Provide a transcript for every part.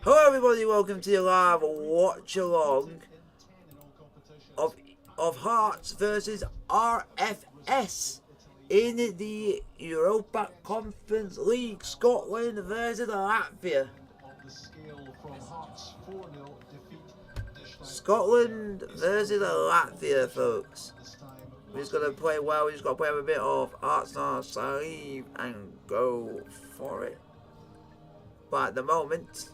Hello everybody, welcome to the live watch along of Hearts versus RFS in the Europa Conference League. Scotland versus Latvia. Scotland versus Latvia, folks. We're just gonna play well. We just gotta play with a bit of Hearts on our sleeve and go for it. But at the moment,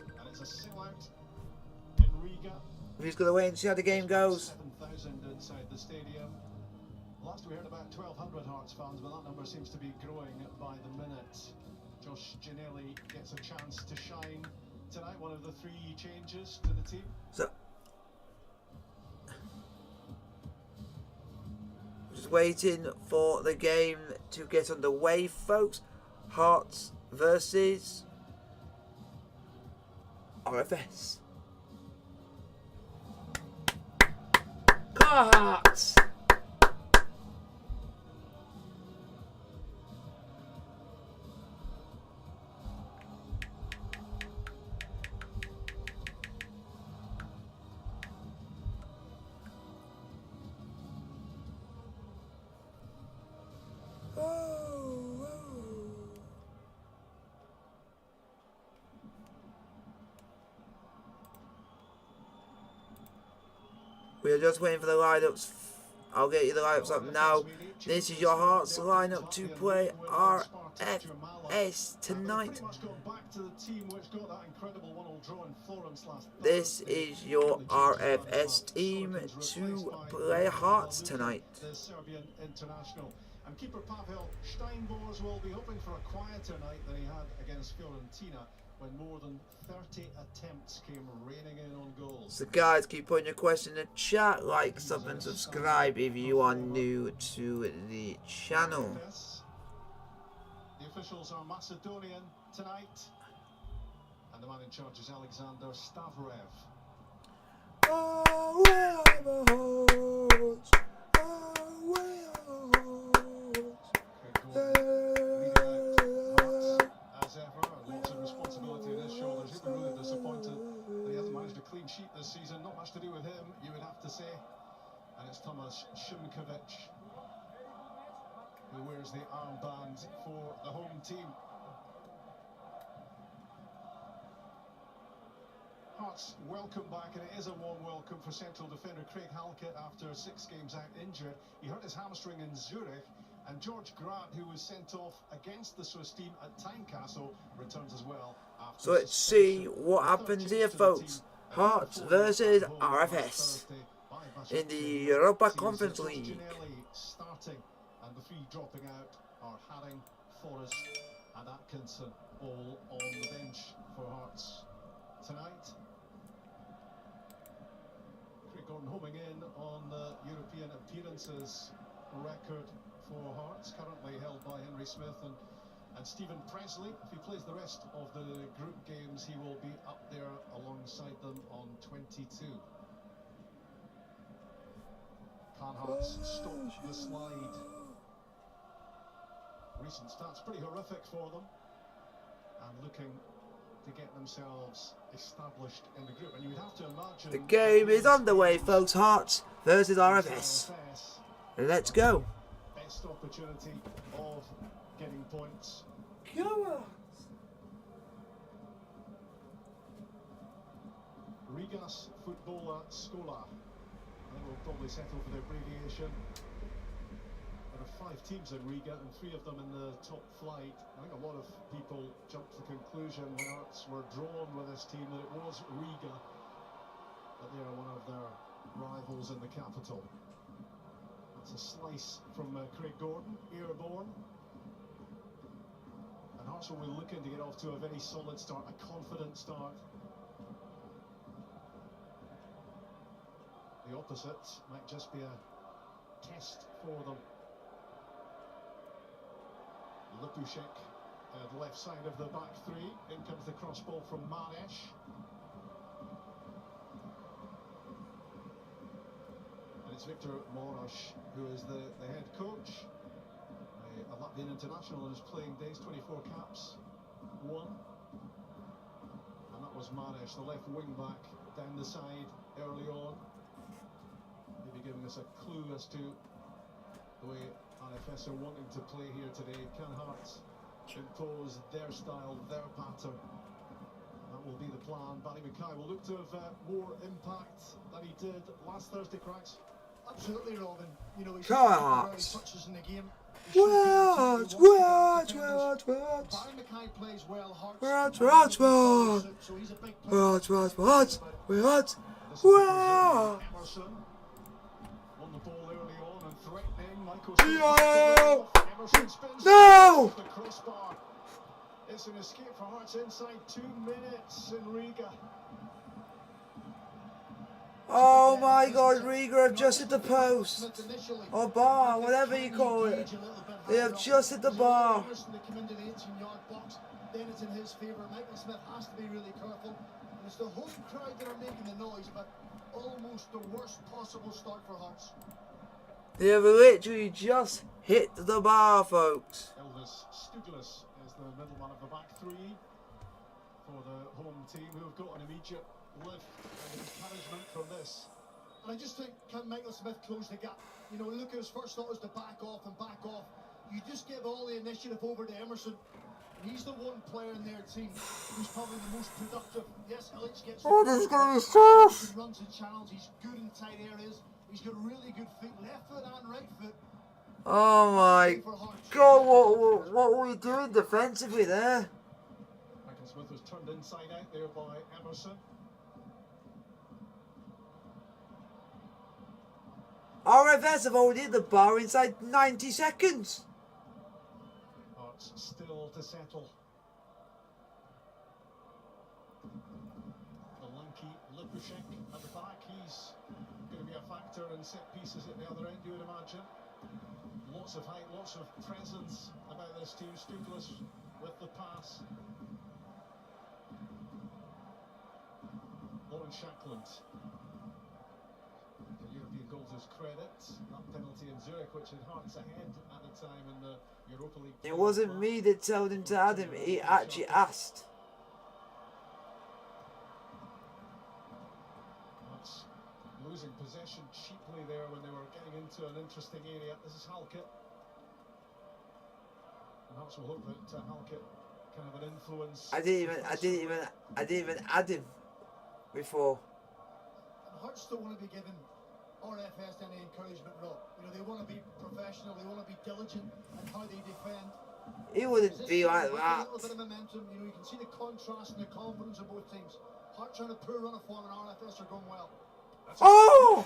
we're just gonna wait and see how the game goes. 7,000 inside the stadium. Last we heard about 1,200 Hearts fans, but that number seems to be growing by the minute. Josh Ginnelly gets a chance to shine tonight. One of the three changes to the team. So, just waiting for the game to get underway, folks. Hearts versus RFS. Hearts! We are just waiting for the lineups. I'll get you the lineups up now. This is your Hearts lineup to play RFS tonight. This is your RFS team to play Hearts tonight. And keeper Pavel Steinbors will be hoping for a quieter night than he had against Fiorentina, when more than 30 attempts came raining in on goals. So guys, keep putting your question in the chat, like, sub and subscribe if you are new to the channel. The officials are Macedonian tonight, and the man in charge is Alexander Stavrev. Oh, where are the Hearts? Oh, where are the As ever, lots of responsibility on his shoulders. He's been really disappointed that he hasn't managed a clean sheet this season. Not much to do with him, you would have to say. And it's Tomasz Szymkiewicz who wears the armband for the home team. Hearts welcome back, and it is a warm welcome for central defender Craig Halkett after 6 games out injured. He hurt his hamstring in Zurich, and George Grant, who was sent off against the Swiss team at Tynecastle, returns as well. So let's see what happens here, folks. Hearts versus RFS in the Europa Conference League. Starting, and the 3 dropping out are Haring, Forrest and Atkinson, all on the bench for Hearts tonight. Craig Gordon homing in on the European appearances record for Hearts, currently held by Henry Smith and Stephen Presley. If he plays the rest of the group games, he will be up there alongside them on 22. Can Hearts stop the slide? Recent stats pretty horrific for them, and looking to get themselves established in the group. And you would have to imagine The game is underway, folks. Hearts versus RFS. Let's go. Best opportunity of getting points. Go on. Rigas Footballer Skola. I think we'll probably settle for the abbreviation. There are 5 teams in Riga and 3 of them in the top flight. I think a lot of people jumped to the conclusion when Hearts were drawn with this team that it was Riga, but they are one of their rivals in the capital. That's a slice from Craig Gordon, airborne. And Hearts will be looking to get off to a very solid start, a confident start. The opposite might just be a test for them. Lupushek, the left side of the back 3. In comes the cross ball from Manesh. And it's Victor Morosh who is the head coach. A been international in his playing days, 24 caps, 1. And that was Manesh, the left wing back, down the side early on. Maybe giving us a clue as to the way RFS are wanting to play here today. Can Hearts impose their style, their pattern? That will be the plan. Barry Mackay will look to have more impact than he did last Thursday, Cracks. Absolutely, Robin. You know, he's Hearts. touches in the game. What? Barry Mackay plays well. Hearts. So he's a big player. Emerson won the ball early on and threatening. Michael Emerson spins No! the crossbar. It's an escape for Hearts inside 2 minutes in Riga. Oh my God, Riga have just hit the post. Or bar, whatever you call it. They have just hit the bar. They come into the 18-yard box, then it's in his favour. Michael Smith has to be really careful. And it's the home crowd that are making the noise, but almost the worst possible start for Hearts. They have literally just hit the bar, folks. Elvis Stuglis is the middleman of the back three for the home team, who have got an immediate lift and encouragement from this. And I just think, can Michael Smith close the gap? You know, Lucas' first thought was to back off and back off. You just give all the initiative over to Emerson. And he's the one player in their team who's probably the most productive. Yes, Ellis gets... Oh, this is going to be tough. He runs in channels, he's good in tight areas. He's got really good feet, left foot and right foot. Oh my God, what were we doing defensively there? Michael Smith was turned inside out there by Emerson. RFS have already hit the bar inside 90 seconds. Hearts still to settle. The lanky Lipushek at the back, he's going to be a factor in set pieces at the other end, you would imagine. Lots of height, lots of presence about this team. Stuglis with the pass. Lauren Shackland. The European goal to his credit. That penalty in Zurich, which had Hearts ahead at the time in the Europa League. It wasn't me that told him to add him, he actually asked. Hearts losing possession cheaply there when they were getting into an interesting area. This is Halkett. And Hearts will hope that Halkett can have an influence. I didn't even add him before. And Hearts don't want to be given RFS any encouragement, Rob. You know, they want to be professional, they want to be diligent in how they defend. He wouldn't be like that. A little bit of momentum, you know, you can see the contrast and the confidence of both teams. Hearts on a poor run of form and RFS are going well. Oh!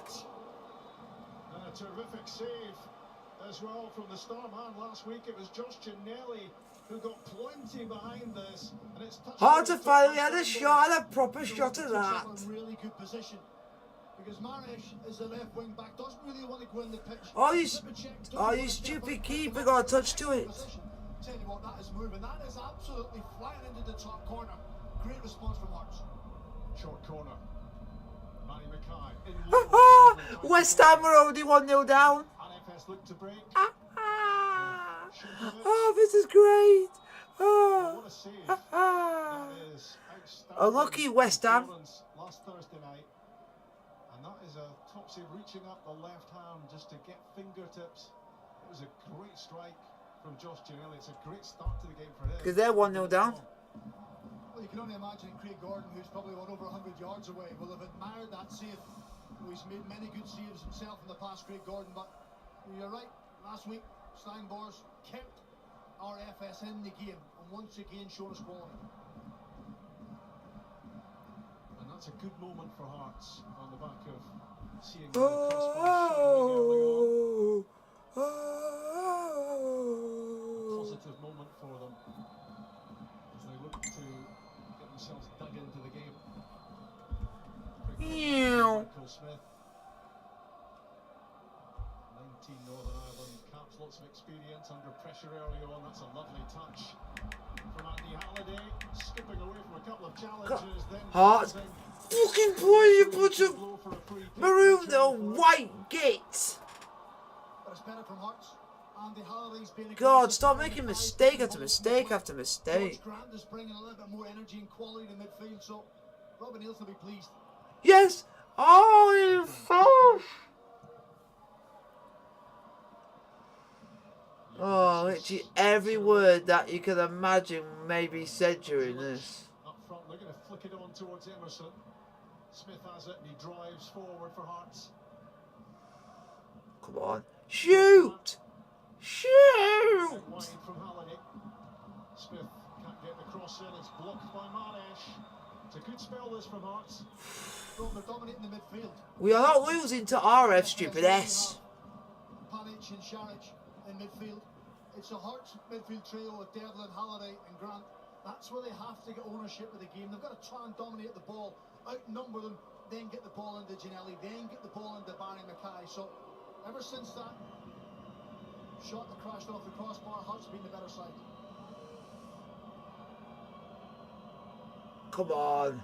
And a terrific save as well from the star man last week. It was Josh Ginnelly who got plenty behind this. And it's Hard to finally had a shot, a proper shot at that. A really good position. Because Manesh, as the left wing back, doesn't really want to go in the pitch. Oh, you stupid keeper got a touch to it. Tell you what, that is moving. That is absolutely flying into the top corner. Great response from Hearts. Short corner. Manny Mackay. West Ham are already 1-0 down. RFS look to break. Oh, this is great. What a save. That is outstanding. Unlucky West Ham. Last Thursday night. And that is a top save, reaching up the left hand just to get fingertips. It was a great strike from Josh Ginnelly. It's a great start to the game for him. Because they're 1-0 down. Well, you can only imagine Craig Gordon, who's probably over 100 yards away, will have admired that save. He's made many good saves himself in the past, Craig Gordon, but you're right. Last week, Steinbors kept RFS in the game and once again showed us quality. And that's a good moment for Hearts on the back of seeing positive moment for them as they look to get themselves dug into the game. Michael Smith, 19 Northern Ireland caps, lots of experience under pressure early on. That's a lovely touch from Andy Halliday, skipping away from a couple of challenges. Then Hearts fucking play you put a maroon or white gate. But it's better from Hearts. Andy Halliday's been God, stop making mistake after mistake after mistake. Grant is bringing a little bit more energy and quality to midfield, so Robin Hills will be pleased. Yes! Oh, you fool! Oh, literally every word that you could imagine may be said during this. Up front, they're going to flick it on towards Emerson. Smith has it and he drives forward for Hearts. Come on. Shoot! Shoot! Wide from Halliday. Smith can't get the cross in. It's blocked by Maresh. It's a good spell this from Hearts. Well, they're dominating the midfield. We are not losing to RF, stupid S. Panic and Sharic in midfield. It's a Hearts midfield trio of Devlin, Halliday and Grant. That's where they have to get ownership of the game. They've got to try and dominate the ball, outnumber them, then get the ball into Ginelli, then get the ball into Barry Mackay. So ever since that shot that crashed off the crossbar, Hearts have been the better side. Come on.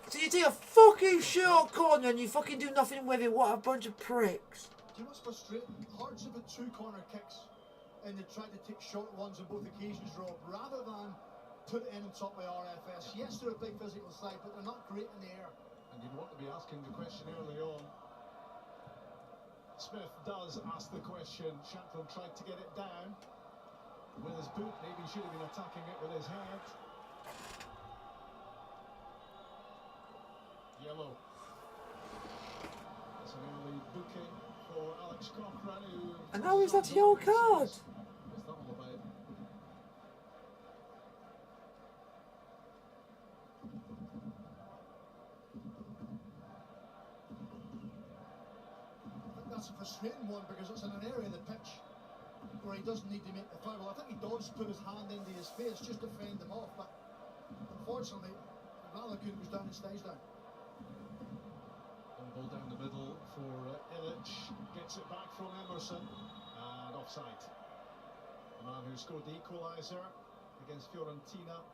So you take a fucking short corner and you fucking do nothing with it. What a bunch of pricks. Do you know what's frustrating? Hearts have had 2 corner kicks and they tried to take short ones on both occasions, Rob, rather than put it in on top by RFS. Yes, they're a big physical side, but they're not great in the air. And you'd want to be asking the question early on. Smith does ask the question. Shanklin tried to get it down with his boot. Maybe he should have been attacking it with his head. Yellow. That's an early booking for Alex Cochrane, who... And now is that a yellow card? What's that all about? That's a frustrating one because it's in an area of the pitch where he doesn't need to make the foul. I think he does put his hand into his face just to fend him off, but unfortunately, Malakun goes down and stays down. Long ball down the middle for Illich, gets it back from Emerson, and offside. The man who scored the equaliser against Fiorentina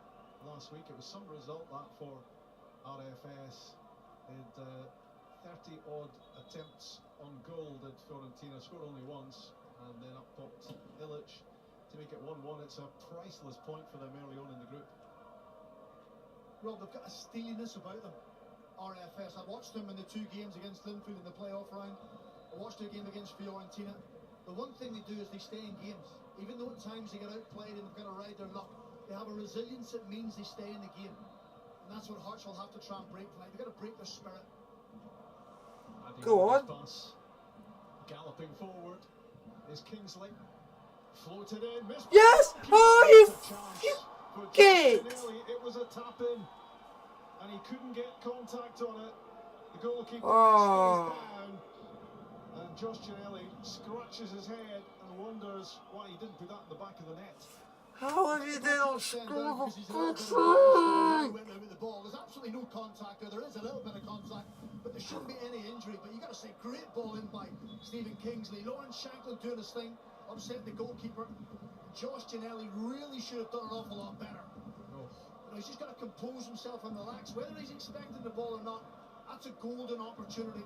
last week. It was some result that for RFS. They had 30 odd attempts on goal that Fiorentina scored only once, and then up popped Illich to make it 1-1. It's a priceless point for them early on in the group. Rob, they've got a steeliness about them, RFS. I watched them in the 2 games against Linfield in the playoff round. I watched their game against Fiorentina. The one thing they do is they stay in games. Even though at times they get outplayed and they've got to ride their luck, they have a resilience that means they stay in the game. And that's what Hearts will have to try and break tonight. They've got to break their spirit. Go on. Pass. Galloping forward is Kingsley. Floated in. Yes! Oh, you git! It was a tap in, and he couldn't get contact on it. The goalkeeper stays down, and Josh Ginelli scratches his head and wonders why he didn't put that in the back of the net. How have you not scored for fuck's ball? There's absolutely no contact there. There is a little bit of contact, but there shouldn't be any injury. But you got to say, great ball in by Stephen Kingsley. Lawrence Shanklin doing his thing, upset the goalkeeper. Josh Ginelli really should have done an awful lot better. He's just got to compose himself and relax. Whether he's expecting the ball or not, that's a golden opportunity.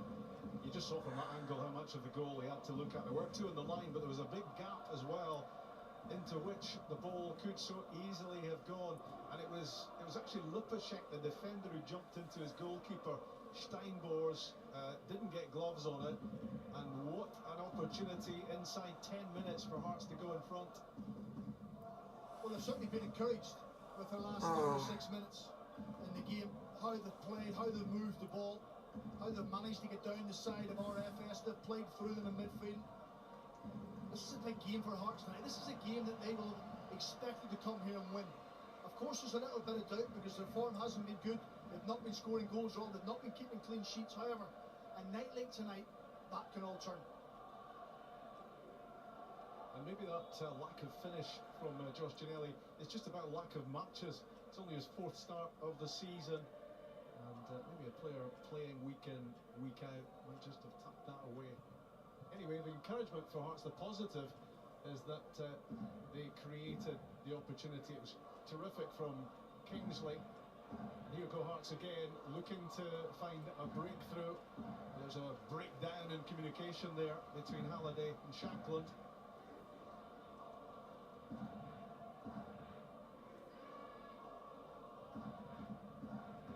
You just saw from that angle how much of the goal he had to look at. There were 2 in the line, but there was a big gap as well, into which the ball could so easily have gone. And it was actually Lupacek, the defender, who jumped into his goalkeeper. Steinbors didn't get gloves on it, and what an opportunity inside 10 minutes for Hearts to go in front. Well, they've certainly been encouraged with their last 5 or 6 minutes in the game. How they've played, how they've moved the ball, how they've managed to get down the side of RFS. They've played through them in midfield. This is a big game for Hearts tonight. This is a game that they will have expected to come here and win. Of course, there's a little bit of doubt because their form hasn't been good. They've not been scoring goals wrong. They've not been keeping clean sheets. However, a night like tonight, that can all turn. And maybe that lack of finish from Josh Ginelli is just about lack of matches. It's only his 4th start of the season, and maybe a player playing week in, week out might just have tapped that away. Anyway, the encouragement for Hearts, the positive, is that they created the opportunity. It was terrific from Kingsley. Here go Hearts again, looking to find a breakthrough. There's a breakdown in communication there between Halliday and Shankland.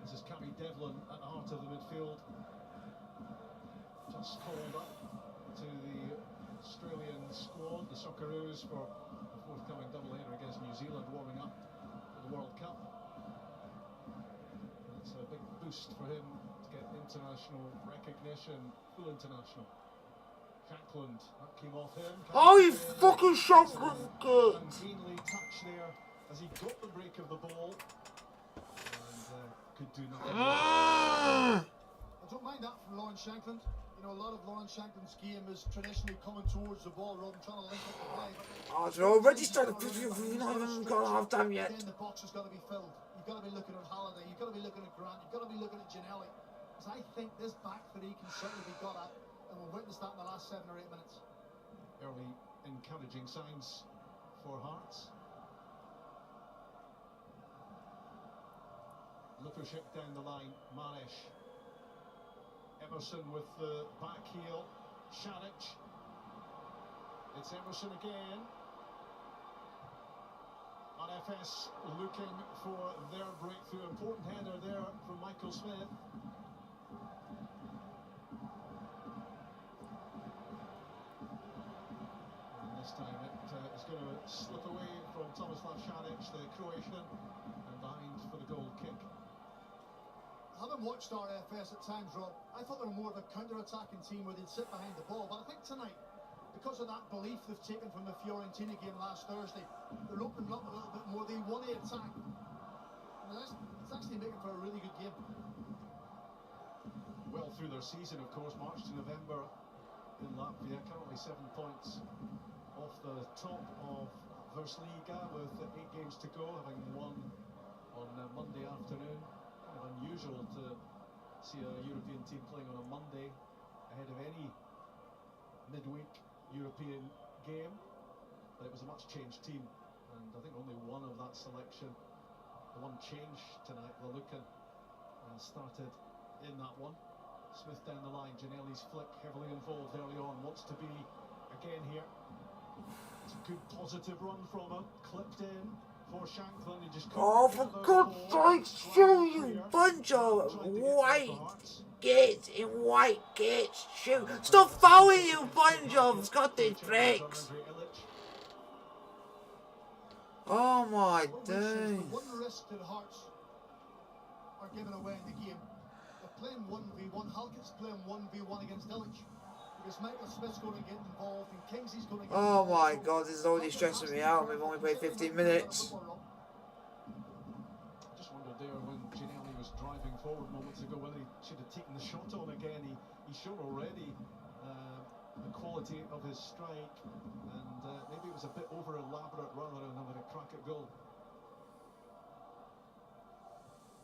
This is Cammy Devlin at the heart of the midfield. Just called up to the Australian squad, the Socceroos, for the forthcoming doubleheader against New Zealand, warming up for the World Cup. It's a big boost for him to get international recognition, full international. Shankland, that came off him. Oh, you fucking Shankland good! Ungainly touch there as he got the break of the ball and could do nothing. I don't mind that from Lawrence Shankland. You know, a lot of Lawrence Shankland's game is traditionally coming towards the ball rather than trying to link up the play. Oh, it's already started. We've not even got half time yet. Then the box has got to be filled. You've got to be looking at Halliday, you've got to be looking at Grant, you've got to be looking at Ginnelly. Because I think this back three can certainly be got at, and we'll witness that in the last 7 or 8 minutes. Early encouraging signs for Hearts. Leadership down the line, Marish. Emerson with the back heel, Šarić. It's Emerson again. RFS looking for their breakthrough. Important header there from Michael Smith. And this time it is going to slip away from Tomislav Šarić, the Croatian, and behind for the goal kick. Having watched RFS at times, Rob, I thought they were more of a counter-attacking team where they'd sit behind the ball. But I think tonight, because of that belief they've taken from the Fiorentina game last Thursday, they're opening up a little bit more. They want to attack. And it's actually making for a really good game. Well through their season, of course, March to November in Latvia. Currently 7 points off the top of Versliga with 8 games to go, having won on Monday afternoon. Kind of unusual to see a European team playing on a Monday ahead of any midweek European game, but it was a much changed team, and I think only one of that selection, the one change tonight, Lelucan, started in that one. Smith down the line, Ginnelly's flick heavily involved early on, wants to be again here. It's a good positive run from him, clipped in for Shankland. He just Oh, for God's sake, shoot, you bunch of white gates in white gates, shoot. Stop fouling, you bunch of Scottish pricks. Oh my days. One risk that Hearts are giving away in the game. They're playing 1v1. Halkett's playing 1v1 against Illich. Because Michael Smith's going to get involved and Kingsley's going to get Oh involved. my God, this is already stressing me out. We've only played 15 minutes. I just wondered there when Ginnelly was driving forward moments ago whether he should have taken the shot on again. He's shown already the quality of his strike, and maybe it was a bit over elaborate rather than having a crack at goal.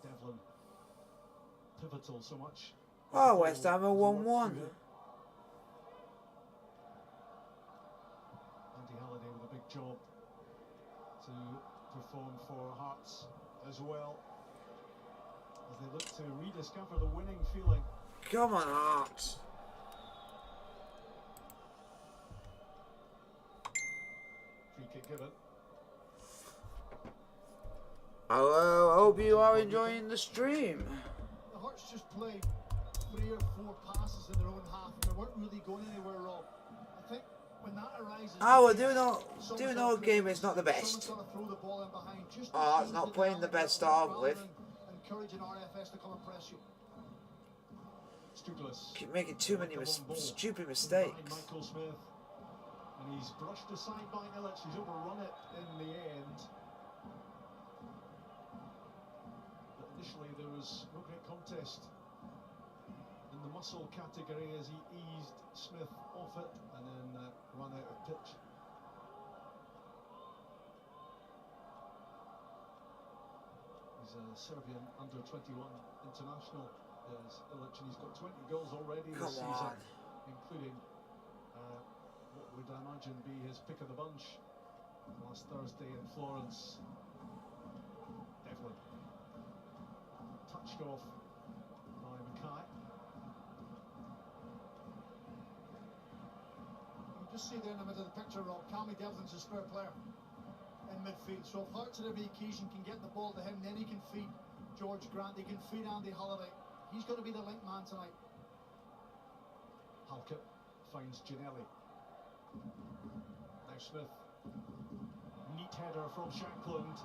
Devlin, pivotal so much. Oh, West Ham are 1-1. Halliday with a big job to perform for Hearts as well, as they look to rediscover the winning feeling. Come on, Hearts. Free kick given. Hello, I hope you are enjoying the stream. The Hearts just played 3 or 4 passes in their own half and they weren't really going anywhere wrong. I think when that arises, Oh, do know game is not the best. Oh, it's not playing the best to start with. Encouraging RFS to come and press you. Keep making too many stupid mistakes. Michael Smith, and he's brushed aside by Illich. He's overrun it in the end. But initially there was no great contest in the muscle category as he eased Smith off it and then ran out of pitch. He's a Serbian under-21 international, is Illich, and he's got 20 goals already this season, including what would I imagine be his pick of the bunch last Thursday in Florence. Devlin. touched off by Mackay. You just see there in the middle of the picture, Rob, Cammy Devlin's a spare player in midfield. So if Hearts at every occasion can get the ball to him, then he can feed George Grant, he can feed Andy Halliday. He's going to be the link man tonight. Halkett finds Ginelli. Now Smith. Neat header from Shankland.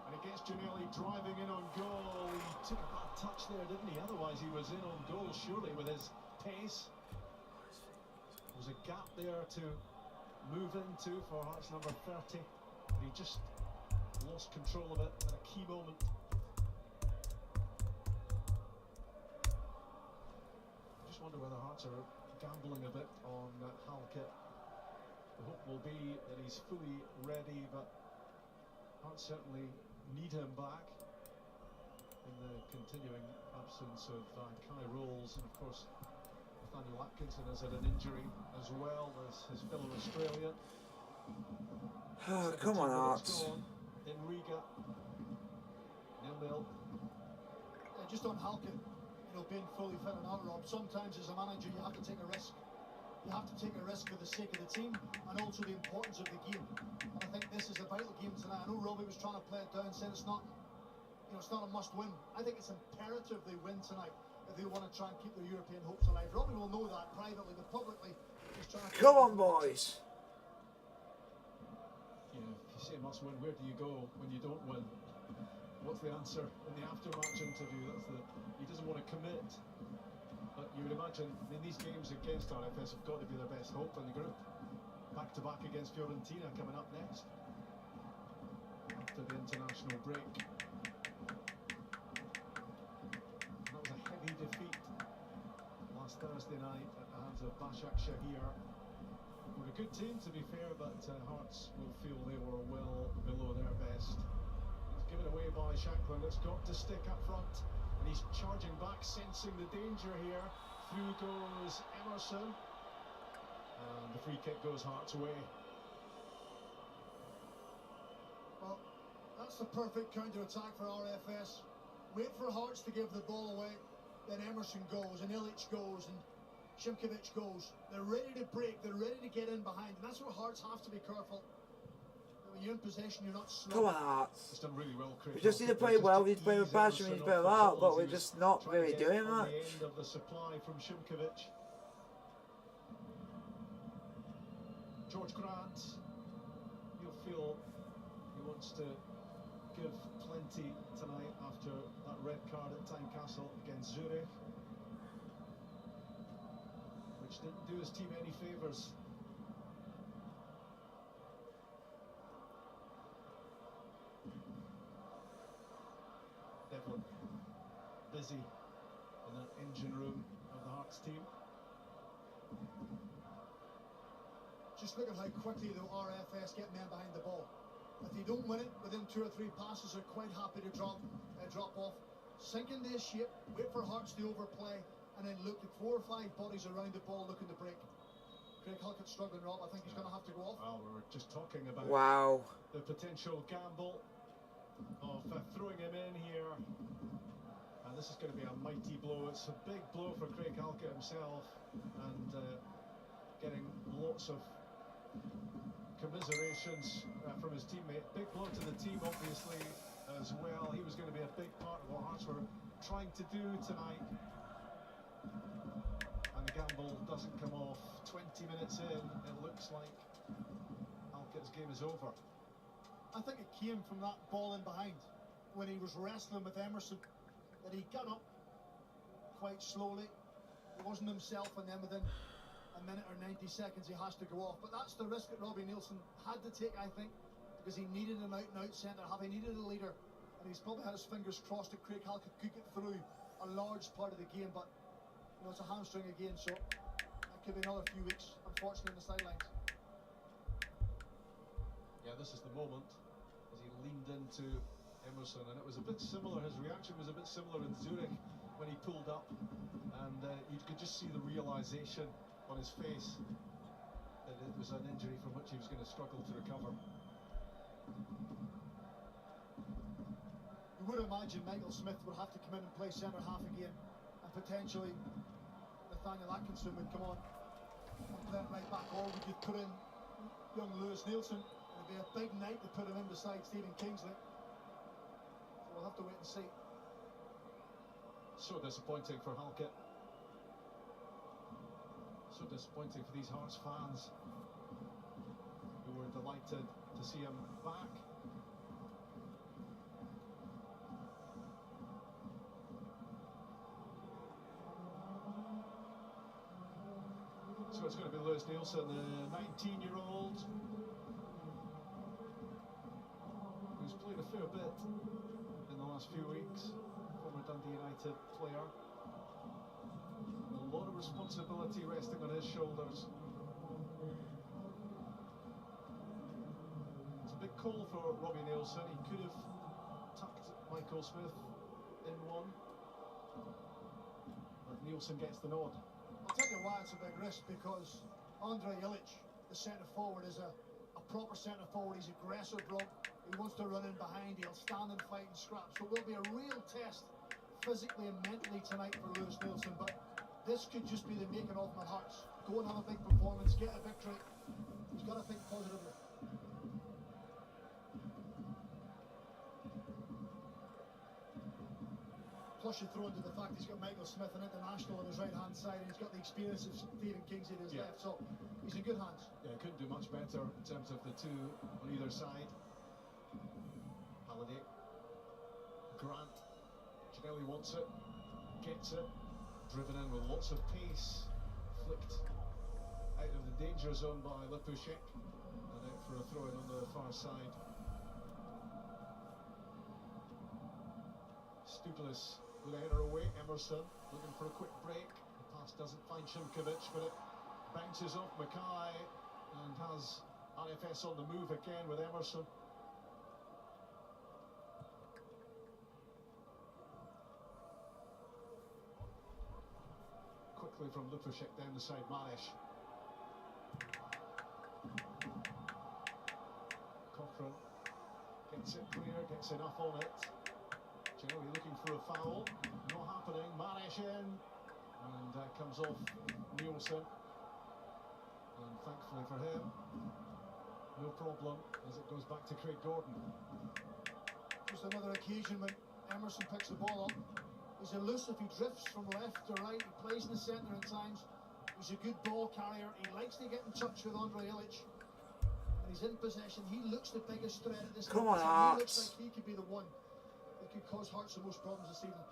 And it gets Ginelli driving in on goal. He took a bad touch there, didn't he? Otherwise he was in on goal, surely, with his pace. There was a gap there to move into for Hearts number 30. But he just lost control of it at a key moment. I just wonder whether Hearts are gambling a bit on Halkett. The hope will be that he's fully ready, but Hearts certainly need him back in the continuing absence of Kai Rolls, and of course Nathaniel Atkinson has had an injury as well as his fellow Australian. Come on, Hearts. In Riga, 0-0. Just on Halkett, being fully fit and out, Rob, sometimes as a manager you have to take a risk. You have to take a risk for the sake of the team and also the importance of the game. And I think this is a vital game tonight. I know Robbie was trying to play it down, saying it's not a must-win. I think it's imperative they win tonight if they want to try and keep their European hopes alive. Robbie will know that privately, but publicly he's trying to... Come on, boys. If you say must-win, where do you go when you don't win? What's the answer in the after-match interview? He doesn't want to commit. But you would imagine in these games against RFS have got to be their best hope in the group. Back-to-back against Fiorentina coming up next after the international break. That was a heavy defeat last Thursday night at the hands of Başak Şehir. We're a good team, to be fair, but Hearts will feel they were well below their best. It's given away by Shankland. It's got to stick up front. And he's charging back, sensing the danger here. Through goes Emerson. And the free kick goes Hearts away. Well, that's the perfect counter-attack for RFS. Wait for Hearts to give the ball away, then Emerson goes, and Ilic goes, and Šimković goes. They're ready to break, they're ready to get in behind, and that's where Hearts have to be careful. When you're in possession, you're not slow. Come on, Hearts. He's done really well, Craig. We just need to play well, we need to play with passion, we need to play with heart, but we're just not really doing much. The end of the supply from Šimković. George Grant, you'll feel he wants to give plenty tonight after that red card at Tynecastle against Zurich, which didn't do his team any favours. Devlin, busy in the engine room of the Hearts team. Just look at how quickly the RFS get men behind the ball. If they don't win it within 2 or 3 passes, they're quite happy to drop off. Sink into his shape, wait for Hearts to overplay, and then look at 4 or 5 bodies around the ball looking to break. Craig Halkett struggling, Rob. I think he's going to have to go off. Well, we were just talking about the potential gamble of throwing him in here, and this is going to be a mighty blow. It's a big blow for Craig Halkett himself, and getting lots of commiserations from his teammate. Big blow to the team, obviously, as well. He was going to be a big part of what Hearts were trying to do tonight, and the gamble doesn't come off. 20 minutes in, it looks like Halkett's game is over. I think it came from that ball in behind when he was wrestling with Emerson, that he got up quite slowly. He wasn't himself, and then within a minute or 90 seconds he has to go off. But that's the risk that Robbie Nielsen had to take, I think, because he needed an out-and-out centre-half. He needed a leader, and he's probably had his fingers crossed that Craig Halkett could get through a large part of the game. But it's a hamstring again, so that could be another few weeks, unfortunately, on the sidelines. Yeah, this is the moment as he leaned into Emerson, and it was a bit similar. His reaction was a bit similar in Zurich when he pulled up, and you could just see the realisation on his face that it was an injury from which he was going to struggle to recover. You would imagine Michael Smith would have to come in and play centre half again, and potentially Nathaniel Atkinson would come on and play it right back, or we could put in young Lewis Nielsen. It'd be a big night to put him in beside Stephen Kingsley. So we'll have to wait and see. So disappointing for Halkett. So disappointing for these Hearts fans who were delighted to see him back. So it's going to be Lewis Nielsen, the 19-year-old, who's played a fair bit in the last few weeks, former Dundee United player. A lot of responsibility resting on his shoulders. It's a big call for Robbie Nielsen. He could have tucked Michael Smith in one, but Nielsen gets the nod. I'll tell you why it's a big risk, because Andre Ilic, the centre forward, is a proper centre forward. He's aggressive, Rob. He wants to run in behind. He'll stand and fight and scrap. So it will be a real test physically and mentally tonight for Lewis Nielsen. But this could just be the making of my Hearts. Go and have a big performance, get a victory. He's got to think positively. Plus you throw into the fact he's got Michael Smith, an international, on his right-hand side, and he's got the experience of Stephen Kingsley on his left, so he's in good hands. Yeah, couldn't do much better in terms of the two on either side. Halliday, Grant, Ginelli wants it, gets it, driven in with lots of pace, flicked out of the danger zone by Lipushek, and out for a throw-in on the far side. Stuplis led her away. Emerson looking for a quick break. The pass doesn't find Šimković, but it bounces off Mackay and has RFS on the move again with Emerson. Quickly from Lipushek down the side, Maresh. Cochrane gets it clear, gets enough on it. Ginelli looking for a foul, not happening. Maresh in, and comes off Nielsen. And thankfully for him, no problem as it goes back to Craig Gordon. Just another occasion when Emerson picks the ball up. He's elusive, he drifts from left to right, he plays in the centre at times. He's a good ball carrier, he likes to get in touch with Andre Ilic. And he's in possession, he looks the biggest threat at this Come on, He looks Hearts. like he could be the one that could cause Hearts the most problems this evening.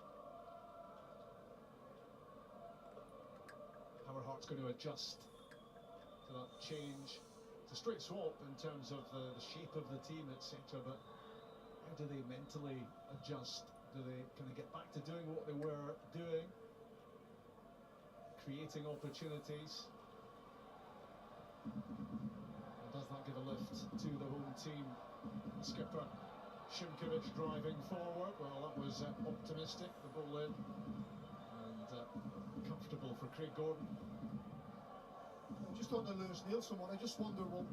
How are Hearts going to adjust to that change? It's a straight swap in terms of the shape of the team, etc. But how do they mentally adjust? Do they kind of get back to doing what they were doing? Creating opportunities? And does that give a lift to the home team? Skipper Šimković driving forward. Well, that was optimistic, the ball in. And comfortable for Craig Gordon. Just on the Lewis Nielsen one, I just wonder, will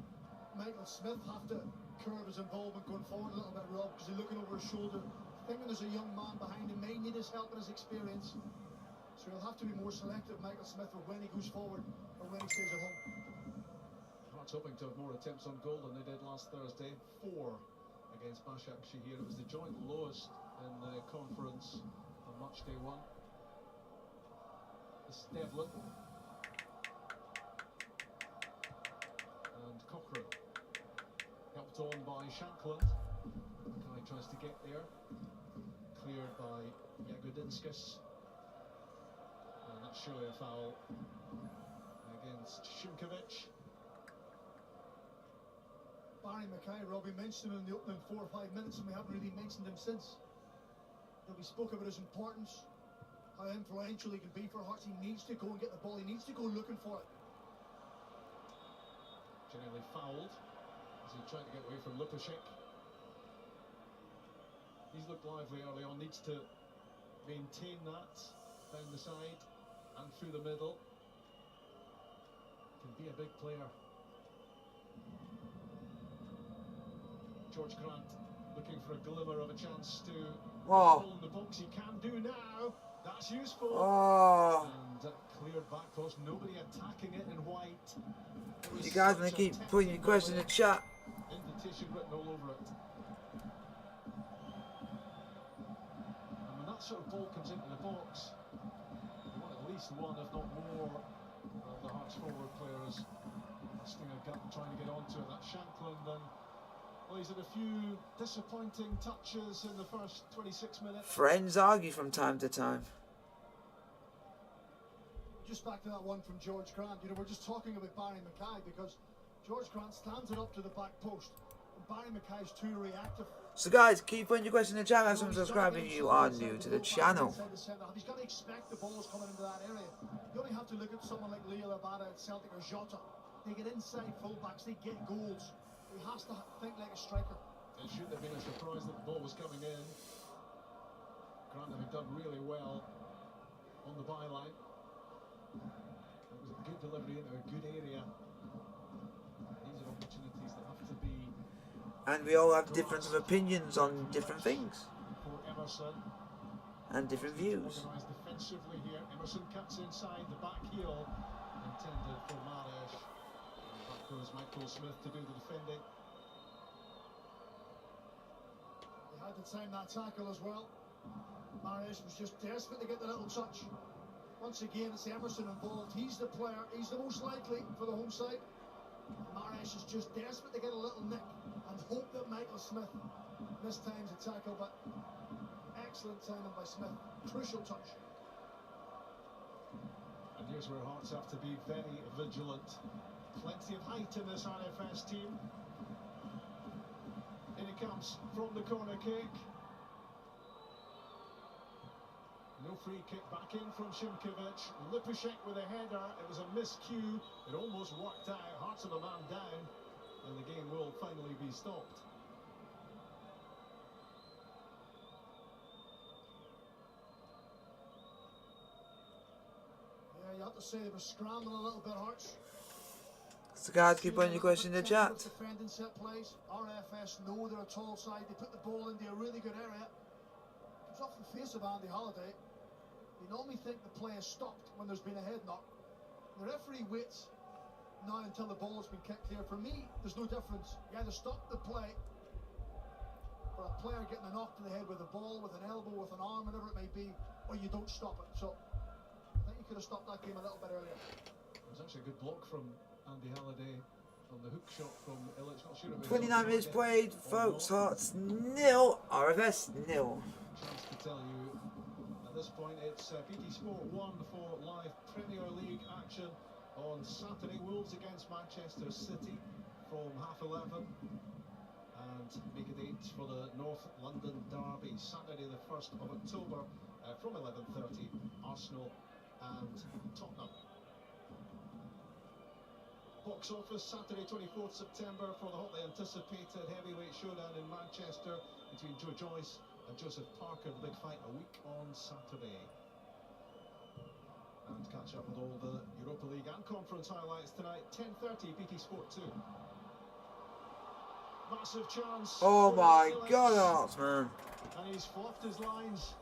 Michael Smith have to curb his involvement going forward a little bit, Rob, because he's looking over his shoulder, thinking there's a young man behind him, may need his help and his experience. So he'll have to be more selective, Michael Smith, with when he goes forward or when he stays at home. Hearts hoping to have more attempts on goal than they did last Thursday. 4 against Başak Şehir. It was the joint lowest in the conference on matchday 1. This is Devlin. And Cochrane. Helped on by Shankland. Mackay tries to get there. Cleared by Jagodinskis. And that's surely a foul against Šimković. Barry Mackay, Robbie mentioned him in the opening 4 or 5 minutes, and we haven't really mentioned him since. We spoke about his importance, how influential he can be for Hearts. He needs to go and get the ball, he needs to go looking for it. Ginelli fouled as he tried to get away from Lipushek. He's looked lively early on, needs to maintain that down the side and through the middle. Can be a big player. George Grant Looking for a glimmer of a chance to Oh. pull in the box. He can do now. That's useful. Oh. And cleared back post. Nobody attacking it in white. You guys want to keep putting your questions in the chat. Invitation written all over it. And when that sort of ball comes into the box, you want at least one, if not more, of the Hearts forward players busting a gut and trying to get onto it. That's Shankland, and well, he's had a few disappointing touches in the first 26 minutes. Friends argue from time to time. Just back to that one from George Grant. You know, we're just talking about Barry Mackay because George Grant stands it up to the back post. And Barry Mackay's too reactive. So guys, keep putting your questions in the chat. Guys, subscribe if you are new to the channel. He's got to expect the balls coming into that area. You only have to look at someone like Leo Labada at Celtic or Jota. They get inside fullbacks, they get goals. He has to think like a striker. It shouldn't have been a surprise that the ball was coming in. Grant having done really well on the byline. It was a good delivery into a good area. These are opportunities that have to be. And we all have different opinions on different things. For Emerson. And different views. Organised defensively here. Emerson cuts inside the back heel. Intended for Mares. And back goes Michael Smith to do the defending. He had to time that tackle as well. Mares was just desperate to get the little touch. Once again, it's Emerson involved. He's the player. He's the most likely for the home side. Mares is just desperate to get a little nick and hope that Michael Smith mistimes the tackle, but excellent timing by Smith. Crucial touch. And here's where Hearts have to be very vigilant. Plenty of height in this RFS team. In it comes from the corner kick. No free kick back in from Šimković. Lipusek with a header. It was a miscue. It almost worked out. Hearts of a man down. And the game will finally be stopped. Yeah, you have to say they were scrambling a little bit, Hearts. So guys, keep putting your questions in the chat. Defending set plays. RFS know they're a tall side. They put the ball into a really good area. Comes off the face of Andy Halliday. You normally think the play is stopped when there's been a head knock. The referee waits now until the ball has been kicked clear. For me, there's no difference. You either stop the play for a player getting a knock to the head with a ball, with an elbow, with an arm, whatever it may be, or you don't stop it. So I think you could have stopped that game a little bit earlier. It was actually a good block from Andy Halliday from the hook shot from Illich. Not sure it was 29 minutes played, folks. Hearts 0, RFS 0. Chance to tell you at this point it's BT Sport 1 for live Premier League action on Saturday. Wolves against Manchester City from 11:30, and make a date for the North London derby Saturday the 1st of October from 11:30. Arsenal and Tottenham. Box office Saturday 24th September for the hotly anticipated heavyweight showdown in Manchester between Joe Joyce and Joseph Parker. The big fight a week on Saturday. And catch up with all the Europa League and conference highlights tonight. 10:30 BT Sport 2. Massive chance. Oh for my Illich. God, Hearts, man. And he's fluffed his lines.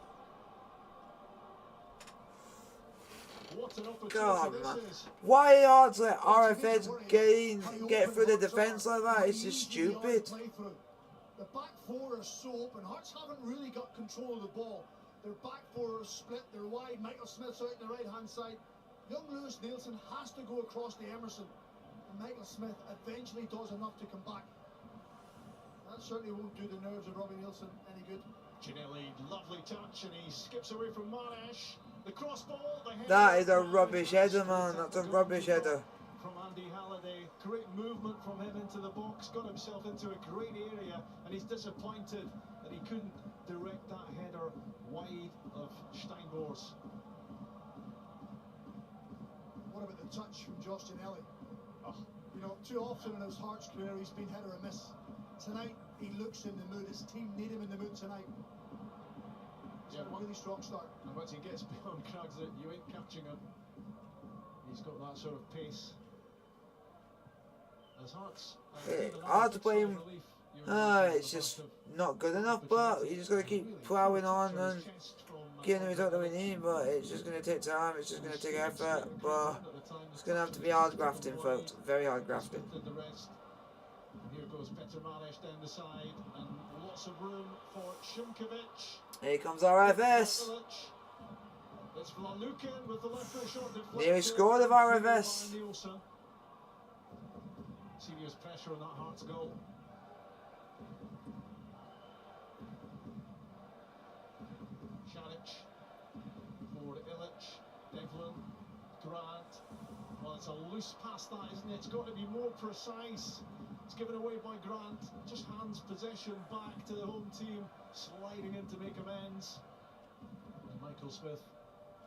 What an opportunity God, this man. is. Why Hearts let RFS get through the defence like that? It's just stupid. The back four are so open. Hearts haven't really got control of the ball. Their back four are split, they're wide. Michael Smith's out on the right hand side. Young Lewis Nielsen has to go across to Emerson. And Michael Smith eventually does enough to come back. That certainly won't do the nerves of Robbie Nielsen any good. Ginelli, lovely touch, and he skips away from Mares. The cross ball, the header. That is a rubbish header, man. That's a rubbish header. From Andy Halliday, great movement from him into the box, got himself into a great area, and he's disappointed that he couldn't direct that header wide of Steinbor's. What about the touch from Josh Ginelli? Oh, you know, too often in his Hearts career he's been hit or a miss. Tonight he looks in the mood. His team need him in the mood tonight. He's got a really strong start. And once he gets beyond Crags, you ain't catching him. He's got that sort of pace. As Hearts, Hard to blame. It's just not good enough, but you just got to keep ploughing on and getting the result that we need. But it's just going to take time, it's just going to take effort, but it's going to have to be hard grafting, folks. Very hard grafting. Here goes Petr Mares down the side, and lots of room for Šimković. Here comes RFS. It's Vlalukin with the left foot shot deflected. Nearly scored of RFS. Serious pressure on that Hearts goal. Šarić for Ilić, Devlin, Grant. Well, it's a loose pass, that, isn't it? It's got to be more precise. It's given away by Grant. Just hands possession back to the home team, sliding in to make amends. And Michael Smith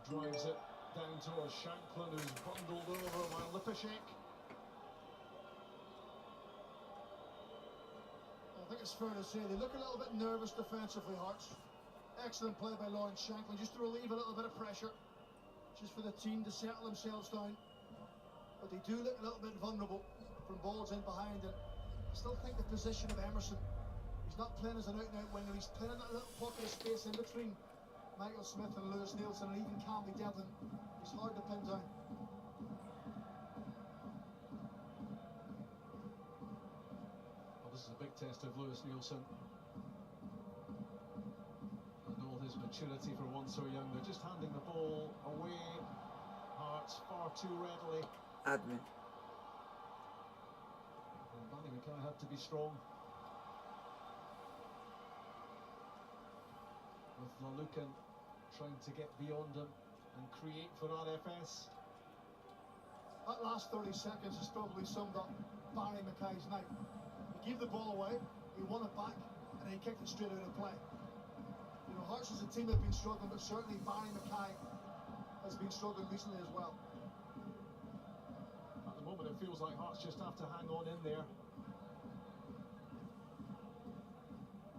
drives it down towards Shanklin, who's bundled over by Lipashek. I think it's fair to say they look a little bit nervous defensively, Hearts. Excellent play by Lawrence Shanklin, just to relieve a little bit of pressure, just for the team to settle themselves down. But they do look a little bit vulnerable from balls in behind, and I still think the position of Emerson, he's not playing as an out-and-out winger, he's playing in that little pocket of space in between Michael Smith and Lewis Nielsen, and even Camby Devlin. He's hard to pin down. This is a big test of Lewis Nielsen and all his maturity for one so young. They're just handing the ball away, Hearts, far too readily. Admin. And Manny Mackay had to be strong. With Vlalukin trying to get beyond him and create for RFS. That last 30 seconds has probably summed up Barry Mackay's night. He gave the ball away, he won it back, and he kicked it straight out of play. You know, Hearts as a team have been struggling, but certainly Barry Mackay has been struggling recently as well. At the moment it feels like Hearts just have to hang on in there.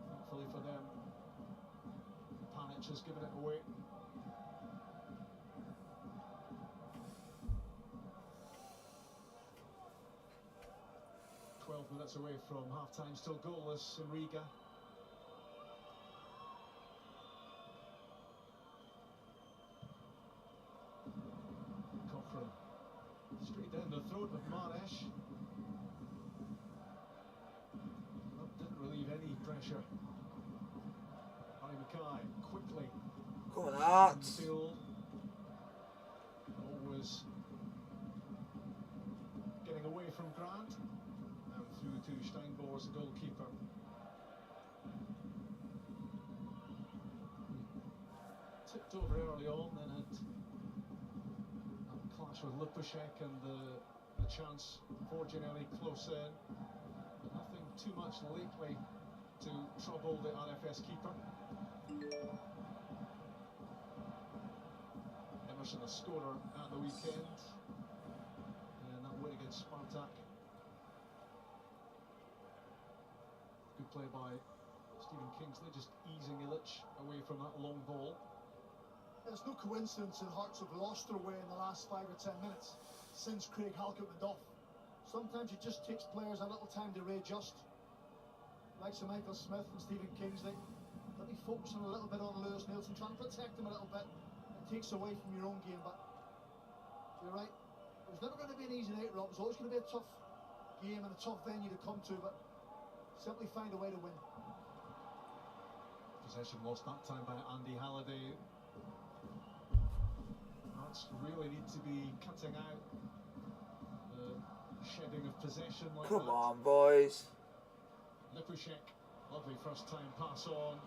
Thankfully for them, Panic has given it away. Minutes away from half-time, still goalless in Riga. Cochrane straight down the throat of Mares. That didn't relieve any pressure. Barry Mackay quickly. Come on, Hearts. Always getting away from Grant. Through to Steinbor's, the goalkeeper. Tipped over early on, then had that clash with Lipashek and the chance forging early close in. But nothing too much lately to trouble the RFS keeper. Emerson, a scorer at the weekend. And that win against Spartak. Good play by Stephen Kingsley, just easing Ilić away from that long ball. It's no coincidence that Hearts have lost their way in the last 5 or 10 minutes since Craig Halkett went off. Sometimes it just takes players a little time to readjust. Like Sir Michael Smith and Stephen Kingsley, they'll be focusing a little bit on Lewis Nielsen, trying to protect him a little bit. It takes away from your own game, but you're right. It was never going to be an easy night, Rob. It was always going to be a tough game and a tough venue to come to, but simply find a way to win. Possession lost that time by Andy Halliday. Hearts really need to be cutting out the shedding of possession like Come that. on, boys. Lipashek, lovely first time pass on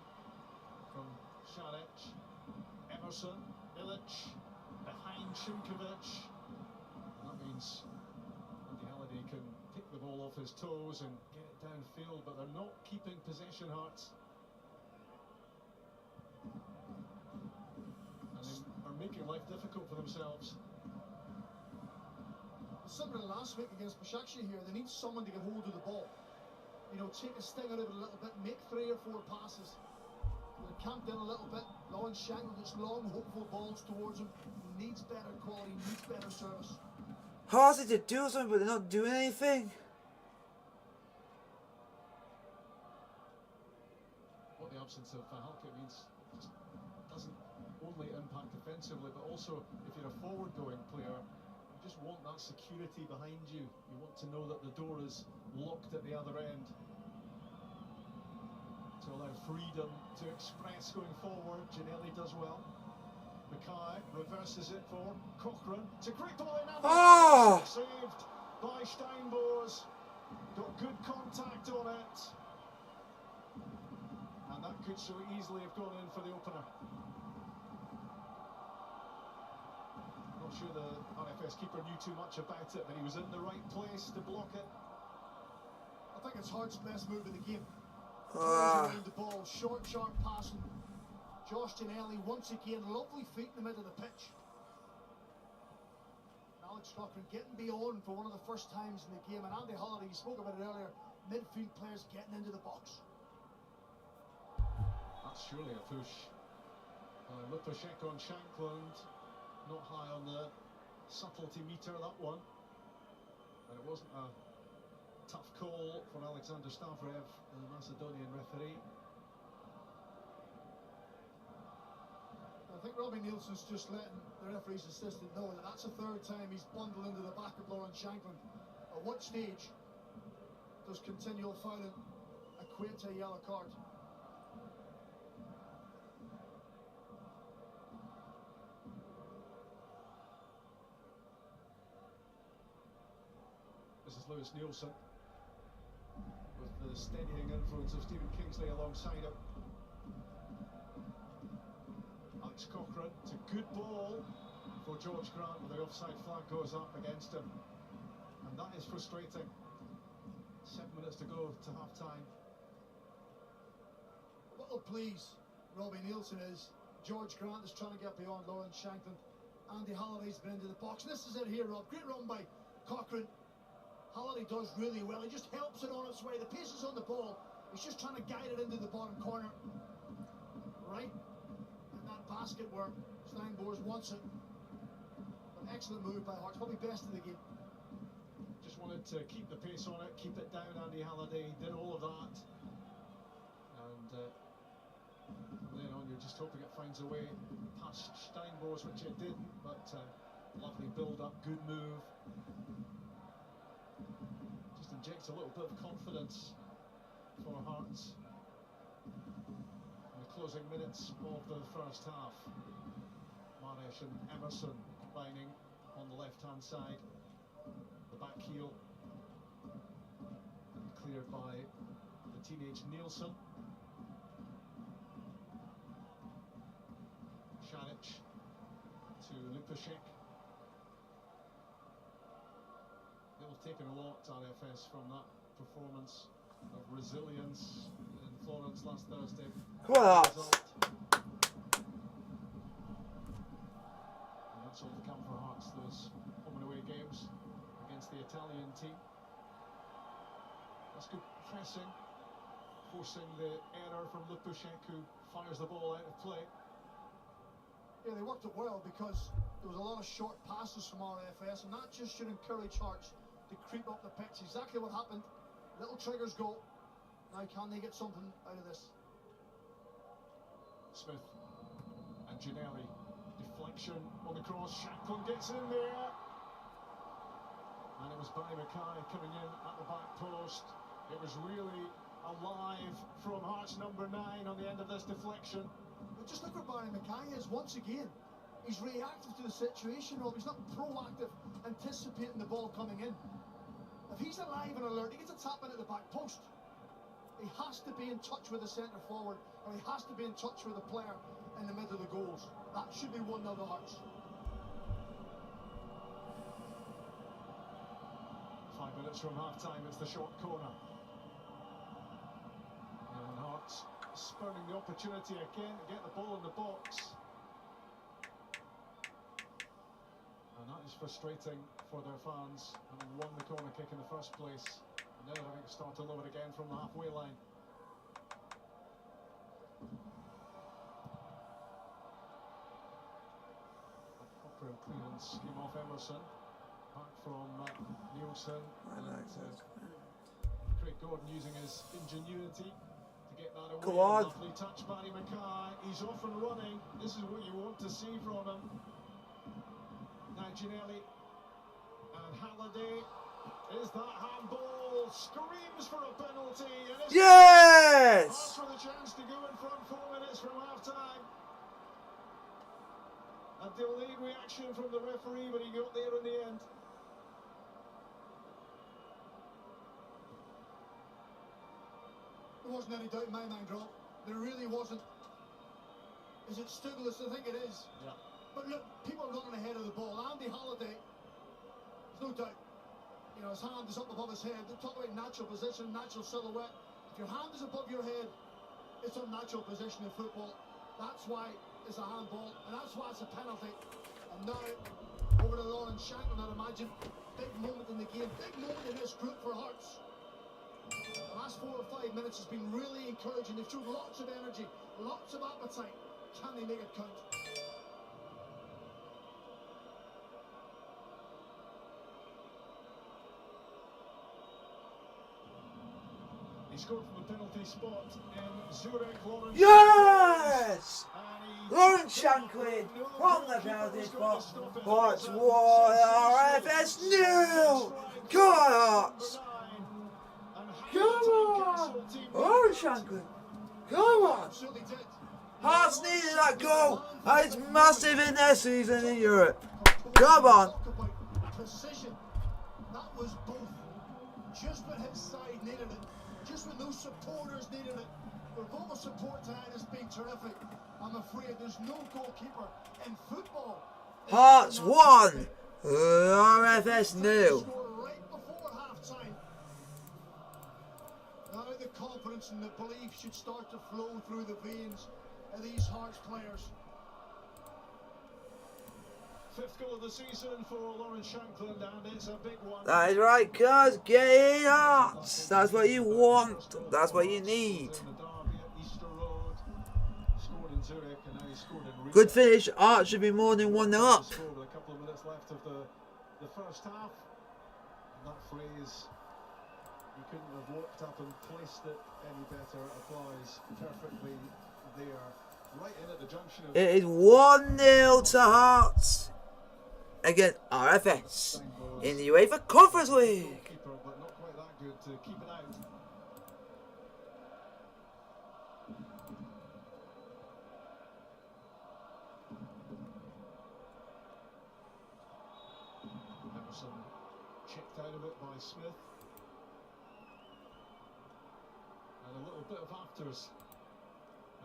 from Šarić. Emerson, Ilić, behind Šimković. And that means Andy Halliday can pick the ball off his toes and get it downfield, but they're not keeping possession, Hearts. And they are making life difficult for themselves. Similar to last week against Besiktas here, they need someone to get hold of the ball. You know, take a sting out of it a little bit, make 3 or 4 passes. They're camped in a little bit. Lawrence Shanklin gets long, hopeful balls towards him. He needs better quality, needs better service. Hearts need to do something, but they're not doing anything. the absence of Halka means just doesn't only impact defensively, but also if you're a forward-going player, you just want that security behind you. You want to know that the door is locked at the other end, to allow freedom to express going forward. Ginelli does well. Mackay reverses it for Cochrane. It's a great ball in. Oh! Saved by Steinbors. Got good contact on it. And that could so easily have gone in for the opener. Not sure the RFS keeper knew too much about it, but he was in the right place to block it. I think it's Hart's best move of the game. Ah. The ball, short, sharp passing. Josh Ginelli once again, lovely feet in the middle of the pitch. Alex Cochrane getting beyond for one of the first times in the game, and Andy Halliday, you spoke about it earlier, midfield players getting into the box. That's surely a push. Lupashek on Shankland, not high on the subtlety meter, that one. And it wasn't a tough call for Alexander Stavrev, the Macedonian referee. I think Robbie Nielsen's just letting the referee's assistant know that that's the third time he's bundled into the back of Lawrence Shankland. At what stage does continual fouling equate to a yellow card? This is Lewis Nielsen with the steadying influence of Stephen Kingsley alongside him. Alex Cochrane, it's a good ball for George Grant, but the offside flag goes up against him. And that is frustrating. 7 minutes to go to half time. What'll please Robbie Nielsen is George Grant is trying to get beyond Lawrence Shankland. Andy Halliday's been into the box. This is it here, Rob. Great run by Cochrane. Halliday does really well. He just helps it on its way. The pace is on the ball. He's just trying to guide it into the bottom corner. Right in that basket where Steinbors wants it. An excellent move by Hearts. Probably best in the game. Just wanted to keep the pace on it, keep it down. Andy Halliday did all of that. And from then on, you're just hoping it finds a way past Steinbors, which it didn't. But lovely build-up, good move. Just injects a little bit of confidence for Hearts in the closing minutes of the first half. Maresh and Emerson combining on the left-hand side. The back heel cleared by the teenage Nielsen. Šarić to Lupashek. They've taken a lot, RFS, from that performance of resilience in Florence last Thursday. Wow. And that's all to come for Hearts, those home and away games against the Italian team. That's good pressing, forcing the error from Lupashek, who fires the ball out of play. Yeah, they worked it well because there was a lot of short passes from RFS, and that just should encourage Hearts to creep up the pitch. Exactly what happened. Little triggers go. Now can they get something out of this? Smith and Ginelli. Deflection on the cross. Shankland gets in there. And it was Barry Mackay coming in at the back post. It was really alive from Hearts number 9 on the end of this deflection. But just look where Barry Mackay is once again. He's reactive to the situation, Rob. He's not proactive, anticipating the ball coming in. If he's alive and alert, he gets a tap in at the back post. He has to be in touch with the centre forward, or he has to be in touch with the player in the middle of the goals. That should be 1-0 to Hearts. 5 minutes from half time, it's the short corner. And Hearts spurning the opportunity again to get the ball in the box. And that is frustrating for their fans, having won the corner kick in the first place. And now they're having to start all over again from the halfway line. Cochrane clearance came off Emerson. Back from Nielsen. Craig Gordon using his ingenuity to get that away. come on. Lovely touch, Barry Mackay. He's off and running. This is what you want to see from him. Now Ginelli and Halliday. Is that handball? Screams for a penalty. And it's Yes! for the chance to go in front 4 minutes from half time. A delayed reaction from the referee, but he got there in the end. There wasn't any doubt in my mind, Rob. There really wasn't. Is it Stuglis? I think it is. Yeah. But look, people are running ahead of the ball. Andy Halliday, there's no doubt. You know, his hand is up above his head. They talk about natural position, natural silhouette. If your hand is above your head, it's unnatural position in football. That's why it's a handball, and that's why it's a penalty. And now, over to Lawrence Shanklin, I'd imagine. Big moment in the game, big moment in this group for Hearts. The last 4 or 5 minutes has been really encouraging. They've shown lots of energy, lots of appetite. Can they make it count? He scored from the penalty spot in Zurich. Lawrence Yes! Lawrence Shanklin from the penalty spot. Hearts 1, RFS 0! Come on, Hearts! Come on! Lawrence Shanklin! Come on! Absolutely did. Hearts needed that goal, and it's massive in their season in Europe. Come on! Talk about precision. That was both. Just when his side needed it, just when those supporters needed it. Their vocal support tonight has been terrific. I'm afraid there's no goalkeeper in football. Hearts 1, RFS 0. Right before half-time. Now the confidence and the belief should start to flow through the veins of these Hearts players. 5th goal of the season for Lawrence Shanklin, and it's a big one. That is right, cuz. Get in, Hearts. That's what you want. That's what you need. Good finish. Hearts should be more than 1-0 up. A couple of minutes left of the first half. And that phrase, you couldn't have walked up and placed it any better. It applies perfectly there. Right in at the junction of... It is 1-0 to Hearts against RFS in the Uefa Conference League. But not quite that good to keep it out. Emerson checked out of it by Smith. And a little bit of afters.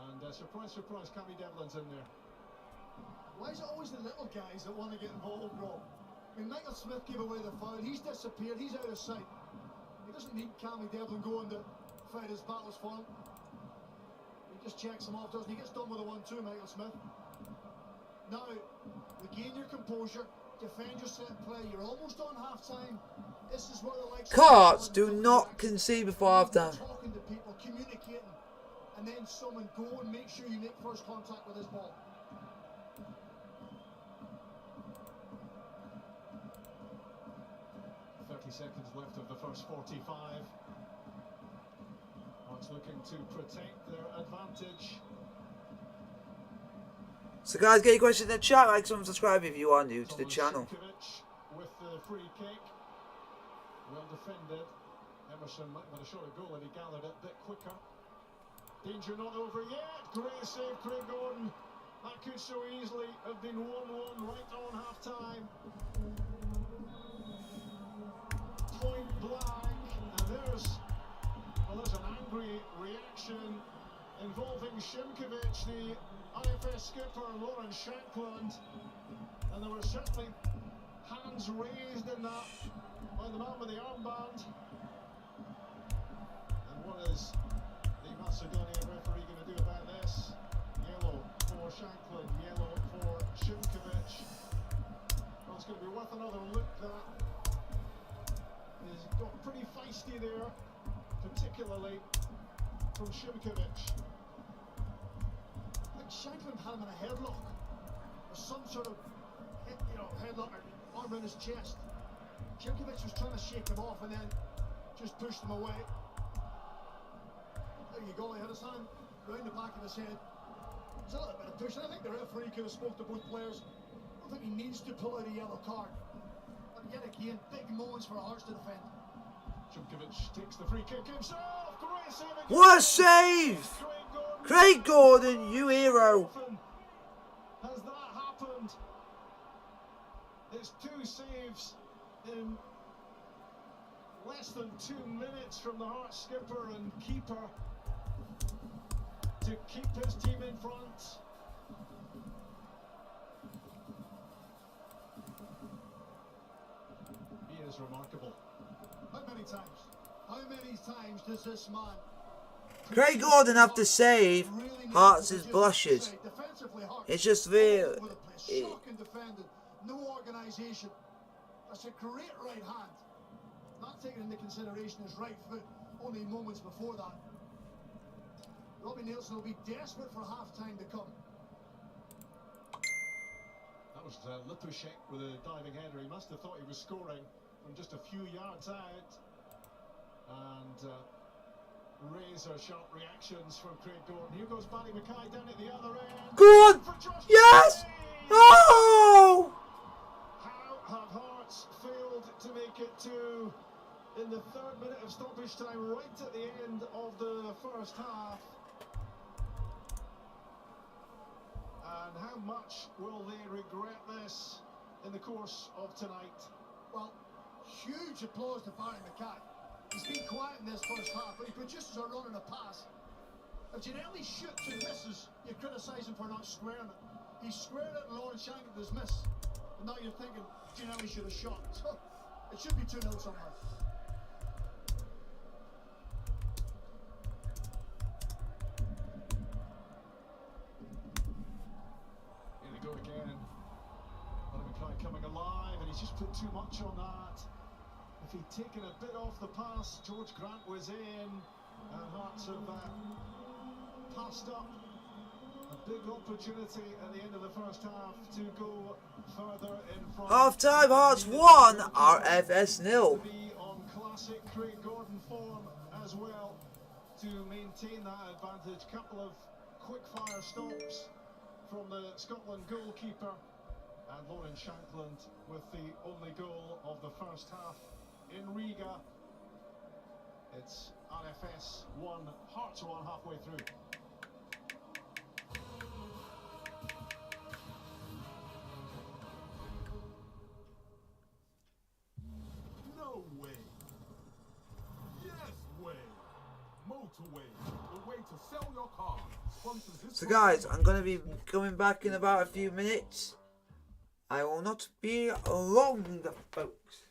And surprise, surprise, Cammy Devlin's in there. Why is it always the little guys that want to get involved, Rob? I mean, Michael Smith gave away the foul. He's disappeared. He's out of sight. He doesn't need Cammy Devlin going to fight his battles for him. He just checks him off, doesn't he? He gets done with a 1-2, Michael Smith. Now, regain your composure. Defend your set play. You're almost on half-time. This is where the likes of Hearts do not concede before half-time. talking to people, communicating, and then someone go and make sure you make first contact with this ball. Seconds left of the first 45. Hearts looking to protect their advantage. So guys, get your questions in the chat, like, subscribe if you are new to the channel. With the free kick. Well defended. Emerson might have shot a goal and he gathered it a bit quicker. Danger not over yet. Great save, Craig Gordon. That could so easily have been 1-1 right on half time. Point blank, and there's an angry reaction involving Šimković, the RFS skipper, Lawrence Shanklin, and there were certainly hands raised in that by the man with the armband. And what is the Macedonian referee going to do about this? Yellow for Shanklin, yellow for Šimković. Well, it's going to be worth another look, that. He's got pretty feisty there, particularly from Šimković. I think Shanklin had him in a headlock, or some sort of headlock, arm around his chest. Šimković was trying to shake him off and then just pushed him away. There you go, he had his hand round the back of his head. There's a little bit of push, and I think the referee could have spoke to both players. I don't think he needs to pull out a yellow card. But yet again, big moments for Hearts to defend. Junkovic takes the free kick himself. Great save again. What a save! Craig Gordon, you hero. Has that happened? It's 2 saves in less than 2 minutes from the Hearts skipper and keeper to keep his team in front. He is remarkable. How many times does this man... Craig Gordon have to save Hearts' blushes. It's just real. Shocking defending, no organisation. That's a great right hand. Not taking into consideration his right foot only moments before that. Robbie Nielsen will be desperate for half-time to come. That was Lipushek with a diving header. He must have thought he was scoring from just a few yards out. And razor sharp reactions from Craig Gordon. Here goes Barry Mackay down at the other end. Go on! Yes! Oh! How have Hearts failed to make it to in the 3rd minute of stoppage time, right at the end of the first half? And how much will they regret this in the course of tonight? Well, huge applause to Barry Mackay. He's been quiet in this first half, but he produces a run and a pass. If Ginelli shoots and misses, you criticise him for not squaring it. He squared it and Lawrence Shankland has missed. And now you're thinking Ginelli should have shot. So it should be 2-0 somewhere. Here they go again. Mackay coming alive, and he's just put too much on that. If he'd taken a bit off the pass, George Grant was in, and Hearts have passed up a big opportunity at the end of the first half to go further in front. Half time, Hearts 1, RFS 0. To be on classic Craig Gordon form as well to maintain that advantage. Couple of quick fire stops from the Scotland goalkeeper, and Lawrence Shankland with the only goal of the first half in Riga. It's RFS 1, Hearts 1 halfway through. No way. Yes way. Motorway, the way to sell your car. So guys, I'm going to be coming back in about a few minutes. I will not be long, folks.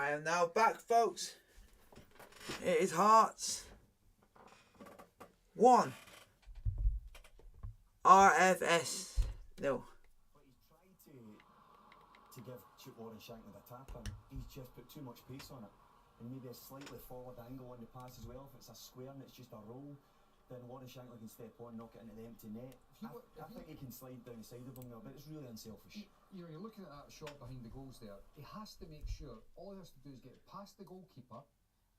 I am now back, folks. It is Hearts 1. RFS 0. But he's tried to give Warren Shankland a tap and he's just put too much pace on it. And maybe a slightly forward angle on the pass as well. If it's a square and it's just a roll, then Warren Shankland can step on, knock it into the empty net. I think he can slide down the side of him now, but it's really unselfish. You're looking at that shot behind the goals there. He has to make sure all he has to do is get past the goalkeeper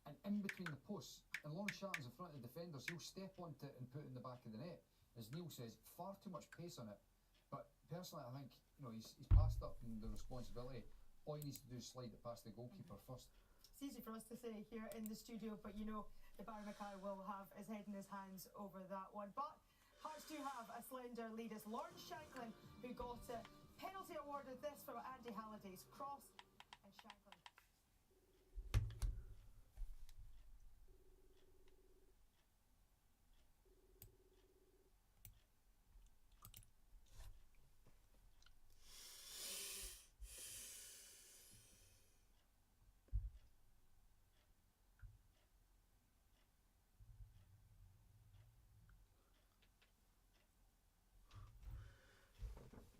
and in between the posts. And Lawrence Shatton's in front of the defenders. He'll step onto it and put it in the back of the net. As Neil says, far too much pace on it. But personally, I think he's passed up in the responsibility. All he needs to do is slide it past the goalkeeper first. It's easy for us to say here in the studio, but that Barry Mackay will have his head in his hands over that one. But Hearts do have a slender lead. It's Lawrence Shankland who got it. Penalty awarded this from Andy Halliday's cross, and Shankland.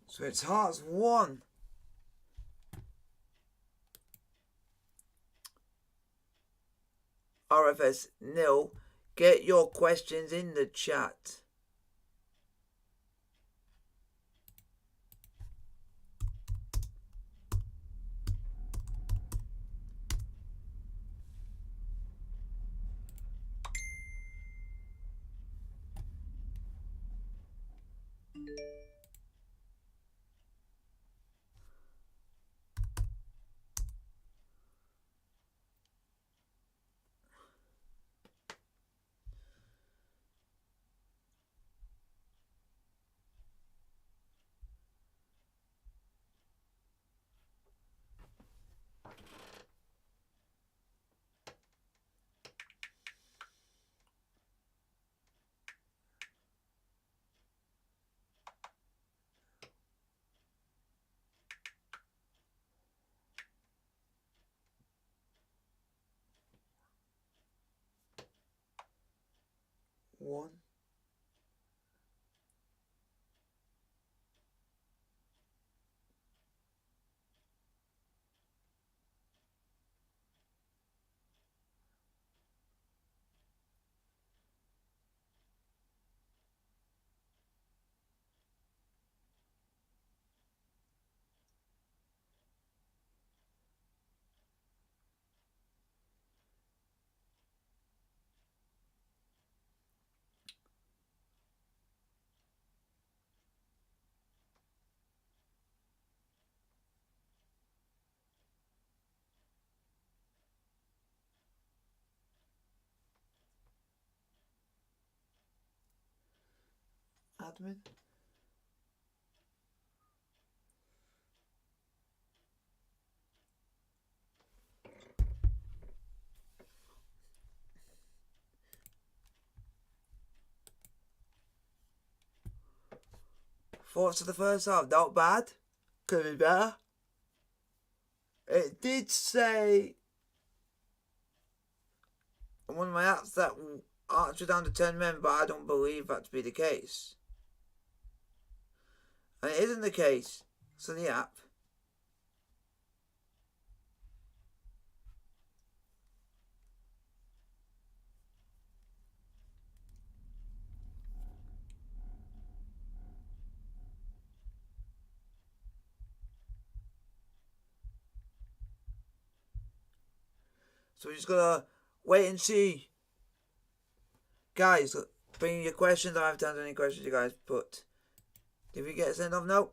So it's Hearts 1. RFS 0. Get your questions in the chat. One. Admin. Thoughts of the first half, not bad. Could be better. It did say on one of my apps that Arts were down to 10 men, but I don't believe that to be the case. And it isn't the case. It's on the app. So we're just gonna wait and see. Guys, bring your questions. I don't have to answer any questions you guys put. Did we get a send off? No.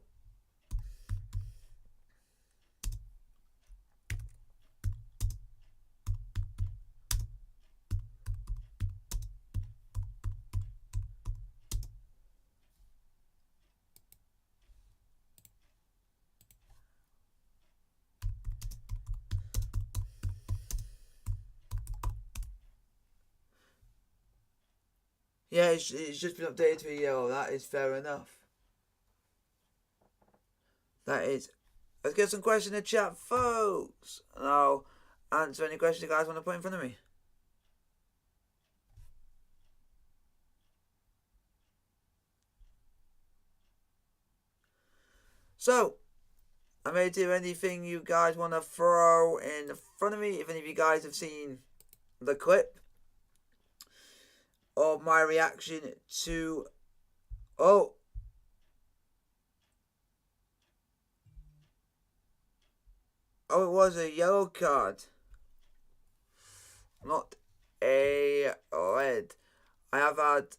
Yeah, it's just been updated to yellow. That is fair enough. That is. Let's get some questions in the chat, folks. Now, answer any questions you guys want to put in front of me. So, I'm ready to do anything you guys want to throw in front of me. If any of you guys have seen the clip of my reaction to... Oh, it was a yellow card, not a red. I have had...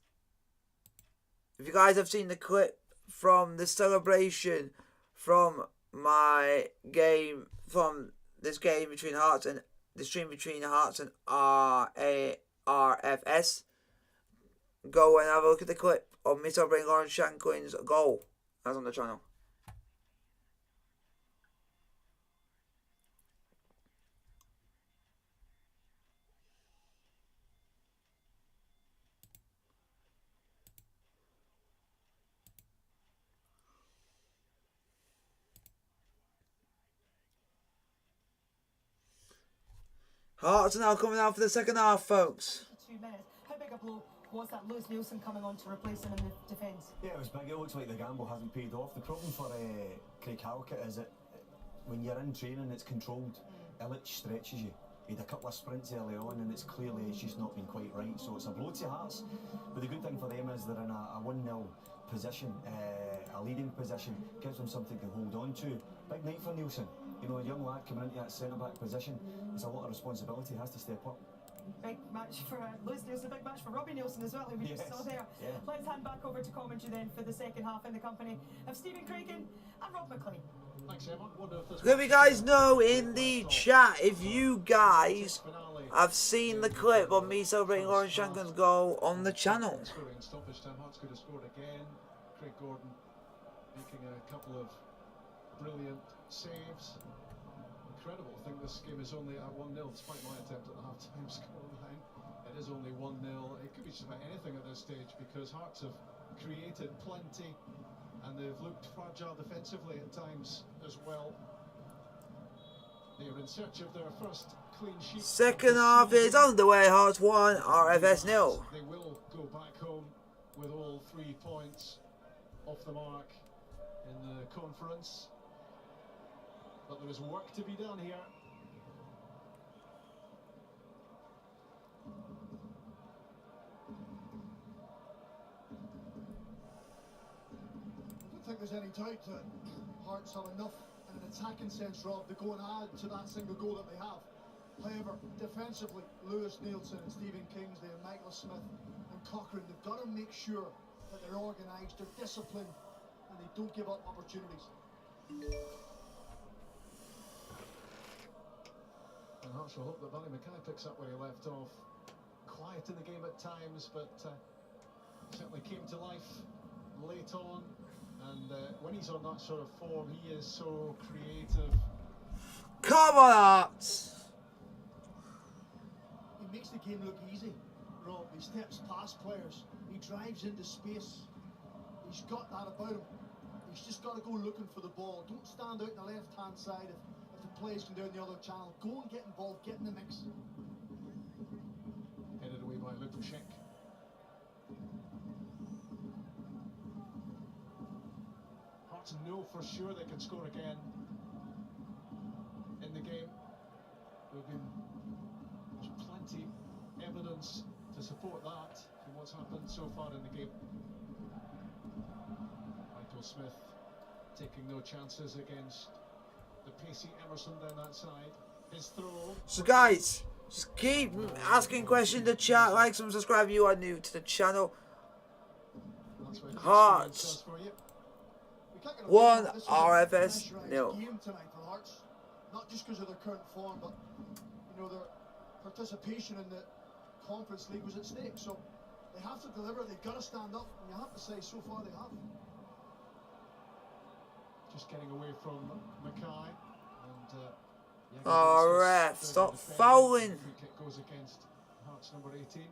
If you guys have seen the clip from the celebration from my game, from this game between Hearts and the stream between Hearts and RFS, go and have a look at the clip of me celebrating Lawrence Shanklin's goal. That's on the channel. Hearts are now coming out for the second half, folks. 2 minutes. How big a blow was that Lewis Nielsen coming on to replace him in the defence? Yeah, it was big. It looks like the gamble hasn't paid off. The problem for Craig Halkett is that when you're in training, it's controlled. Illich stretches you. He had a couple of sprints early on, and it's just not been quite right. So it's a blow to Hearts. But the good thing for them is they're in a 1-0 position, a leading position, gives them something to hold on to. Big night for Nielsen. You know, a young lad coming into that centre-back position, it's a lot of responsibility, has to step up. Big match for Lewis Nielsen, big match for Robbie Nielsen as well, who we just saw there. Yeah. Let's hand back over to commentary then for the second half in the company of Stephen Craigan and Rob McLean. Thanks, Emma. Let me guys know in the chat if you guys have seen the clip of me celebrating Lawrence Shanklin's goal on the channel. Scoring in stoppage time. Hearts could have scored again. Craig Gordon making a couple of brilliant saves. Incredible. I think this game is only at 1-0, despite my attempt at the half-time scoreline. It is only 1-0. It could be just about anything at this stage because Hearts have created plenty and they've looked fragile defensively at times as well. They are in search of their first clean sheet. Second half is underway. Hearts 1, RFS 0. They will go back home with all 3 points off the mark in the conference. But there is work to be done here. I don't think there's any doubt that Hearts have enough in an attacking sense, Rob, to go and add to that single goal that they have. However, defensively, Lewis Nielsen and Stephen Kingsley and Michael Smith and Cochrane, they've got to make sure that they're organised, they're disciplined, and they don't give up opportunities. And Hearts will hope that Barry Mackay picks up where he left off. Quiet in the game at times, but certainly came to life late on. And when he's on that sort of form, he is so creative. Come on, Hearts! He makes the game look easy, Rob. He steps past players, he drives into space. He's got that about him. He's just got to go looking for the ball. Don't stand out on the left-hand side if the players can down the other channel. Go and get involved, get in the mix. Headed away by Lupushek. Hearts know for sure they can score again in the game. There's plenty evidence to support that from what's happened so far in the game. Michael Smith taking no chances against the pacey Emerson down that side. His throw. So guys, just keep asking questions in the chat, like, subscribe if you are new to the channel. Hearts 1, RFS 0. Game tonight for Hearts, not just because of their current form, but you know their participation in the Conference League was at stake. So they have to deliver. They've got to stand up, and you have to say so far they have. Just getting away from Mackay and Oh, ref, stop fouling. Free kick goes against Hearts number 18.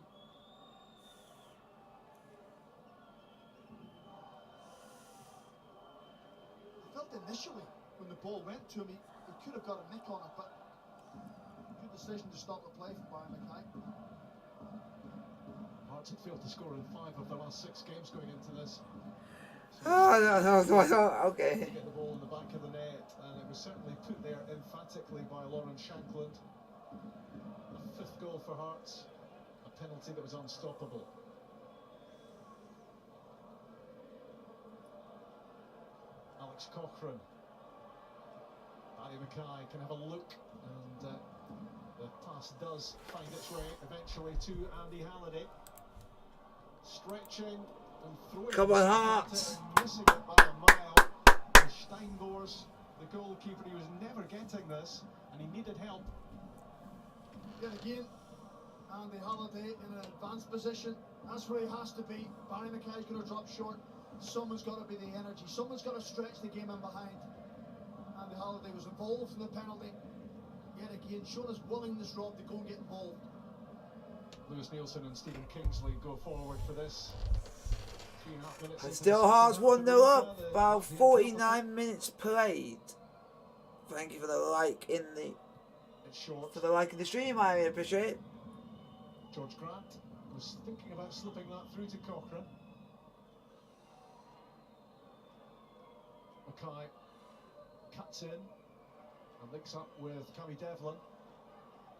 I felt initially when the ball went to him, he could have got a nick on it, but decision to stop the play from Barry Mackay. Hearts had failed to score in 5 of the last 6 games going into this. Oh, no, okay. To get the ball in the back of the net, and it was certainly put there emphatically by Lauren Shankland. A 5th goal for Hearts, a penalty that was unstoppable. Alex Cochrane, Barry Mackay can have a look, and the pass does find its way eventually to Andy Halliday. Stretching and throwing. Come on, Hearts! Missing it by a mile. And Steindors, the goalkeeper, he was never getting this, and he needed help. Yet again, Andy Halliday in an advanced position. That's where he has to be. Barry Mackay's going to drop short. Someone's got to be the energy. Someone's got to stretch the game in behind. Andy Halliday was involved in the penalty. Yet again, showing his willingness, Rob, to go and get involved. Lewis Nielsen and Stephen Kingsley go forward for this. 3.5 minutes. And still Hearts 1-0 up. About 49 minutes played. Thank you for the like in the stream. I really appreciate it. George Grant was thinking about slipping that through to Cochrane. Mackay cuts in and links up with Cammy Devlin.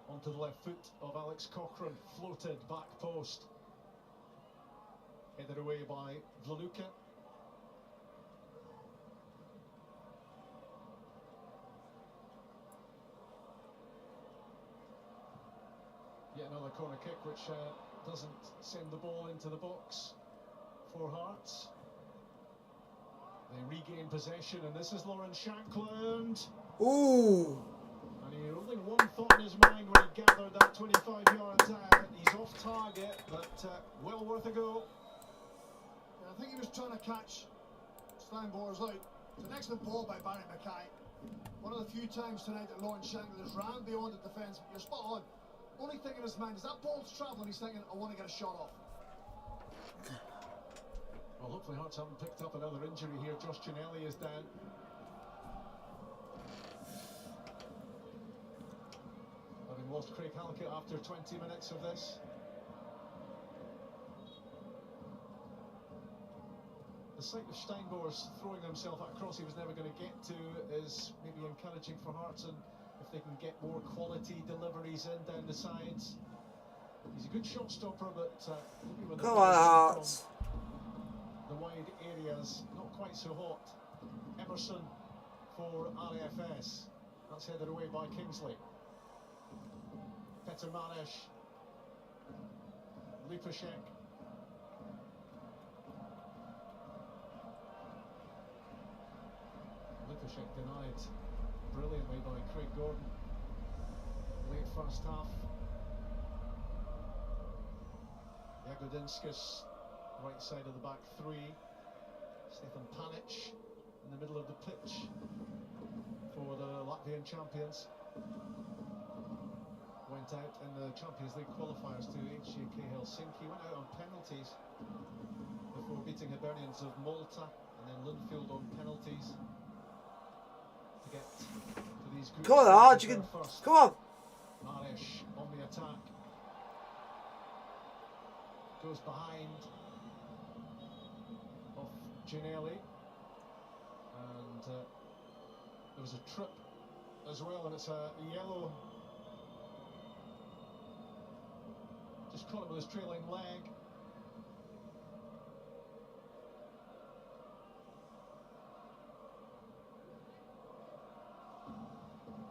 Onto the left foot of Alex Cochrane, floated back post. Headed away by Vlaluka. Yet another corner kick which doesn't send the ball into the box for Hearts. They regain possession, and this is Lauren Shankland. Ooh! And he had only one thought in his mind when he gathered that 25 yards out. He's off target, but well worth a go. Yeah, I think he was trying to catch Steinbor's out. It's an excellent ball by Barry Mackay. One of the few times tonight that Lauren Shankland has ran beyond the defence. You're spot on. Only thing in his mind is that ball's travelling. He's thinking, I want to get a shot off. Well, hopefully Hearts haven't picked up another injury here. Josh Ginnelly is down. Having lost Craig Halkett after 20 minutes of this. The sight of Steinbor's throwing himself at a cross he was never going to get to is maybe encouraging for Hearts, and if they can get more quality deliveries in down the sides. He's a good shot stopper, but maybe when Come on, Hearts! The wide areas not quite so hot. Emerson for RFS. That's headed away by Kingsley. Petr Manesh. Lipashek. Lipashek denied brilliantly by Craig Gordon. Late first half. Jagodinskis, right side of the back three. Stefan Panic in the middle of the pitch for the Latvian champions. Went out in the Champions League qualifiers to HJK Helsinki. Went out on penalties before beating Hibernians of Malta, and then Linfield on penalties to get to these groups. Come on, Arch, you can. Come on! Marish on the attack. Goes behind of Ginnelly, and there was a trip as well, and it's a yellow. Just caught him with his trailing leg.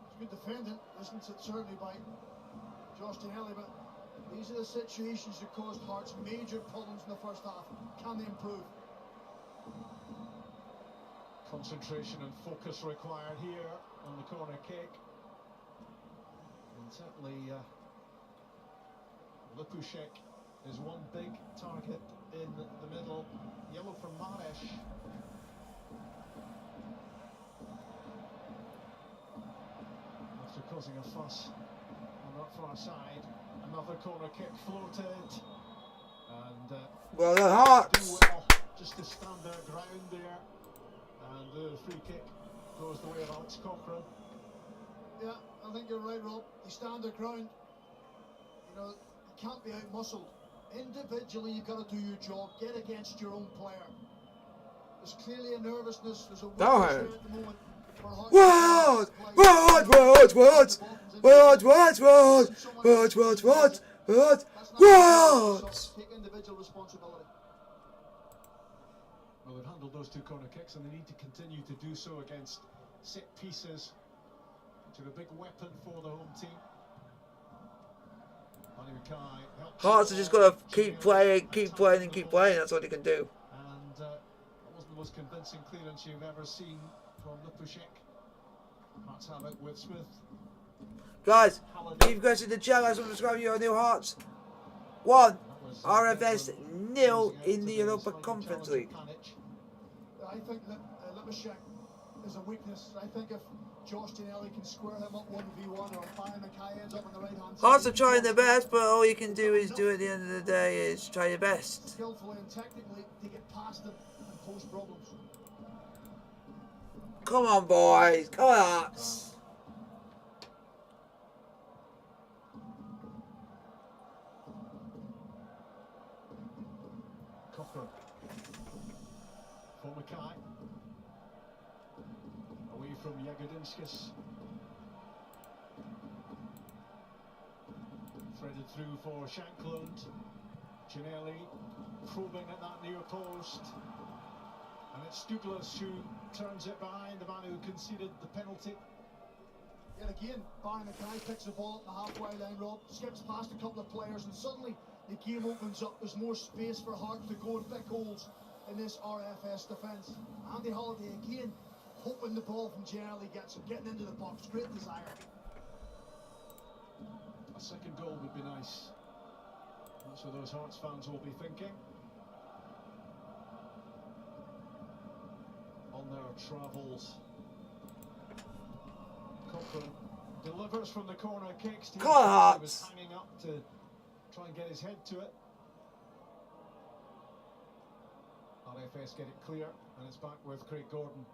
It's good defending, isn't it? Certainly by Josh Ginnelly, but these are the situations that caused Hearts major problems in the first half. Can they improve? Concentration and focus required here on the corner kick. And certainly Lipashek is one big target in the middle. Yellow from Manesh. After causing a fuss on that far side. Another corner kick floated, and Well, the Hearts! do well just to stand their ground there, and the free kick goes the way of Alex Cochrane. Yeah, I think you're right, Rob. They stand their ground. You know, you can't be out-muscled. Individually, you've got to do your job. Get against your own player. There's clearly a nervousness. There's a weakness there at the moment. What? Take individual responsibility. Well, they've handled those two corner kicks and they need to continue to do so against set pieces, which are a big weapon for the home team. Hearts are just got to keep playing, and keep playing. That's all they can do. And that wasn't the most convincing clearance you've ever seen from Lipušek. Hearts have it with Smith. Guys, keep going to the channel. Subscribe to your new Hearts. 1, RFS 0 in the Europa Conference League. I think that Lipušek is a weakness. I think if Josh Ginelli can square him up 1v1 or Barry Mackay ends up on the right hand side. Hearts are trying their best, but all you can do is do at the end of the day is try your best. Skillfully and technically to get past him and pose problems. Come on, boys. Come on, Hearts. Cocker for Mackay. Away from Jagodinskis. Threaded through for Shankland. Ginelli probing at that near post. And it's Douglas who turns it behind, the man who conceded the penalty. Yet again, Barry Mackay picks the ball up the halfway line, Rob, skips past a couple of players, and suddenly the game opens up. There's more space for Hearts to go and pick holes in this RFS defence. Andy Holliday again, hoping the ball from Ginelli gets him, getting into the box. Great desire. A second goal would be nice. That's what those Hearts fans will be thinking. On their travels. Cochran delivers from the corner kick. Come on, Hearts. He was hanging up to try and get his head to it. RFS get it clear, and it's back with Craig Gordon.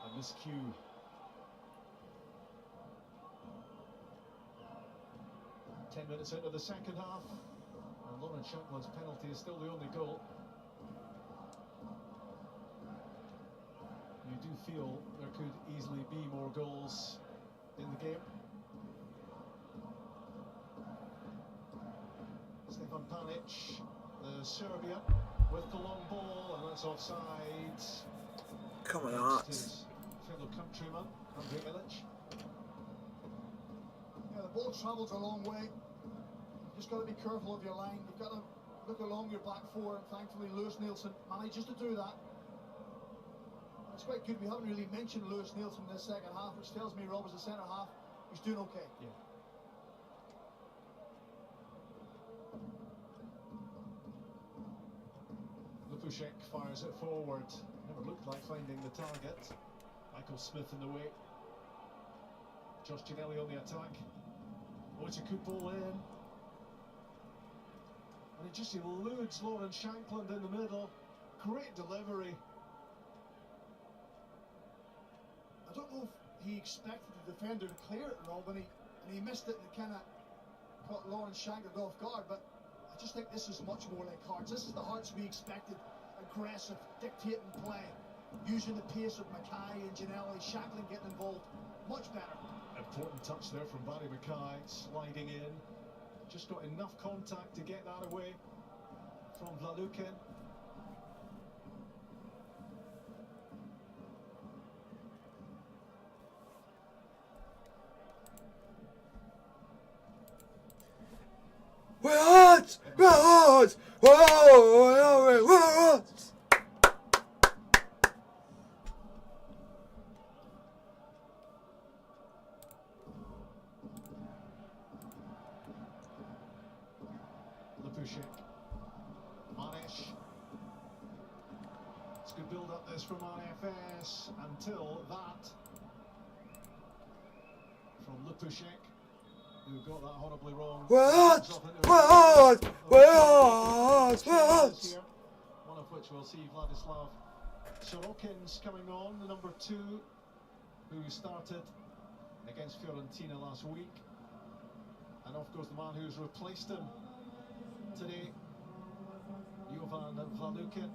A miscue. Ten minutes into the second half, and Lauren Shankland's penalty is still the only goal. You do feel there could easily be more goals in the game. Stefan Panic, the Serbian, with the long ball, and that's offside. Come on, Hearts. His fellow countryman, Andrej Ilic. Yeah, the ball travels a long way. You've just got to be careful of your line. You've got to look along your back four, and thankfully Lewis Nielsen manages to do that. It's quite good. We haven't really mentioned Lewis Nielsen in this second half, which tells me Rob, as a centre half, he's doing okay. Yeah. Lipušek fires it forward. Never looked like finding the target. Michael Smith in the way. Josh Ginelli on the attack. Oh, it's a good ball in. And it just eludes Lauren Shankland in the middle. Great delivery. I don't know if he expected the defender to clear it, Rob, and he missed it, and it kind of caught Lauren Shankland off guard. But I just think this is much more like Hearts. This is the Hearts we expected. Aggressive, dictating play, using the pace of Mackay and Ginelli. Shankland getting involved, much better. Important touch there from Barry Mackay, sliding in. Just got enough contact to get that away from Vlalukin. We're Hearts! We're Hearts! Whoa! We're Hearts! Lipušek. Manish. It's good build up this from RFS until that from Lipušek, who got that horribly wrong. We're Hearts! We're Hearts! We're Hearts! We're Hearts! One of which pitch. We'll see Vladislav Sorokin's coming on, the number 2, who started against Fiorentina last week. And of course the man who's replaced him today, Jovan Vlalukin.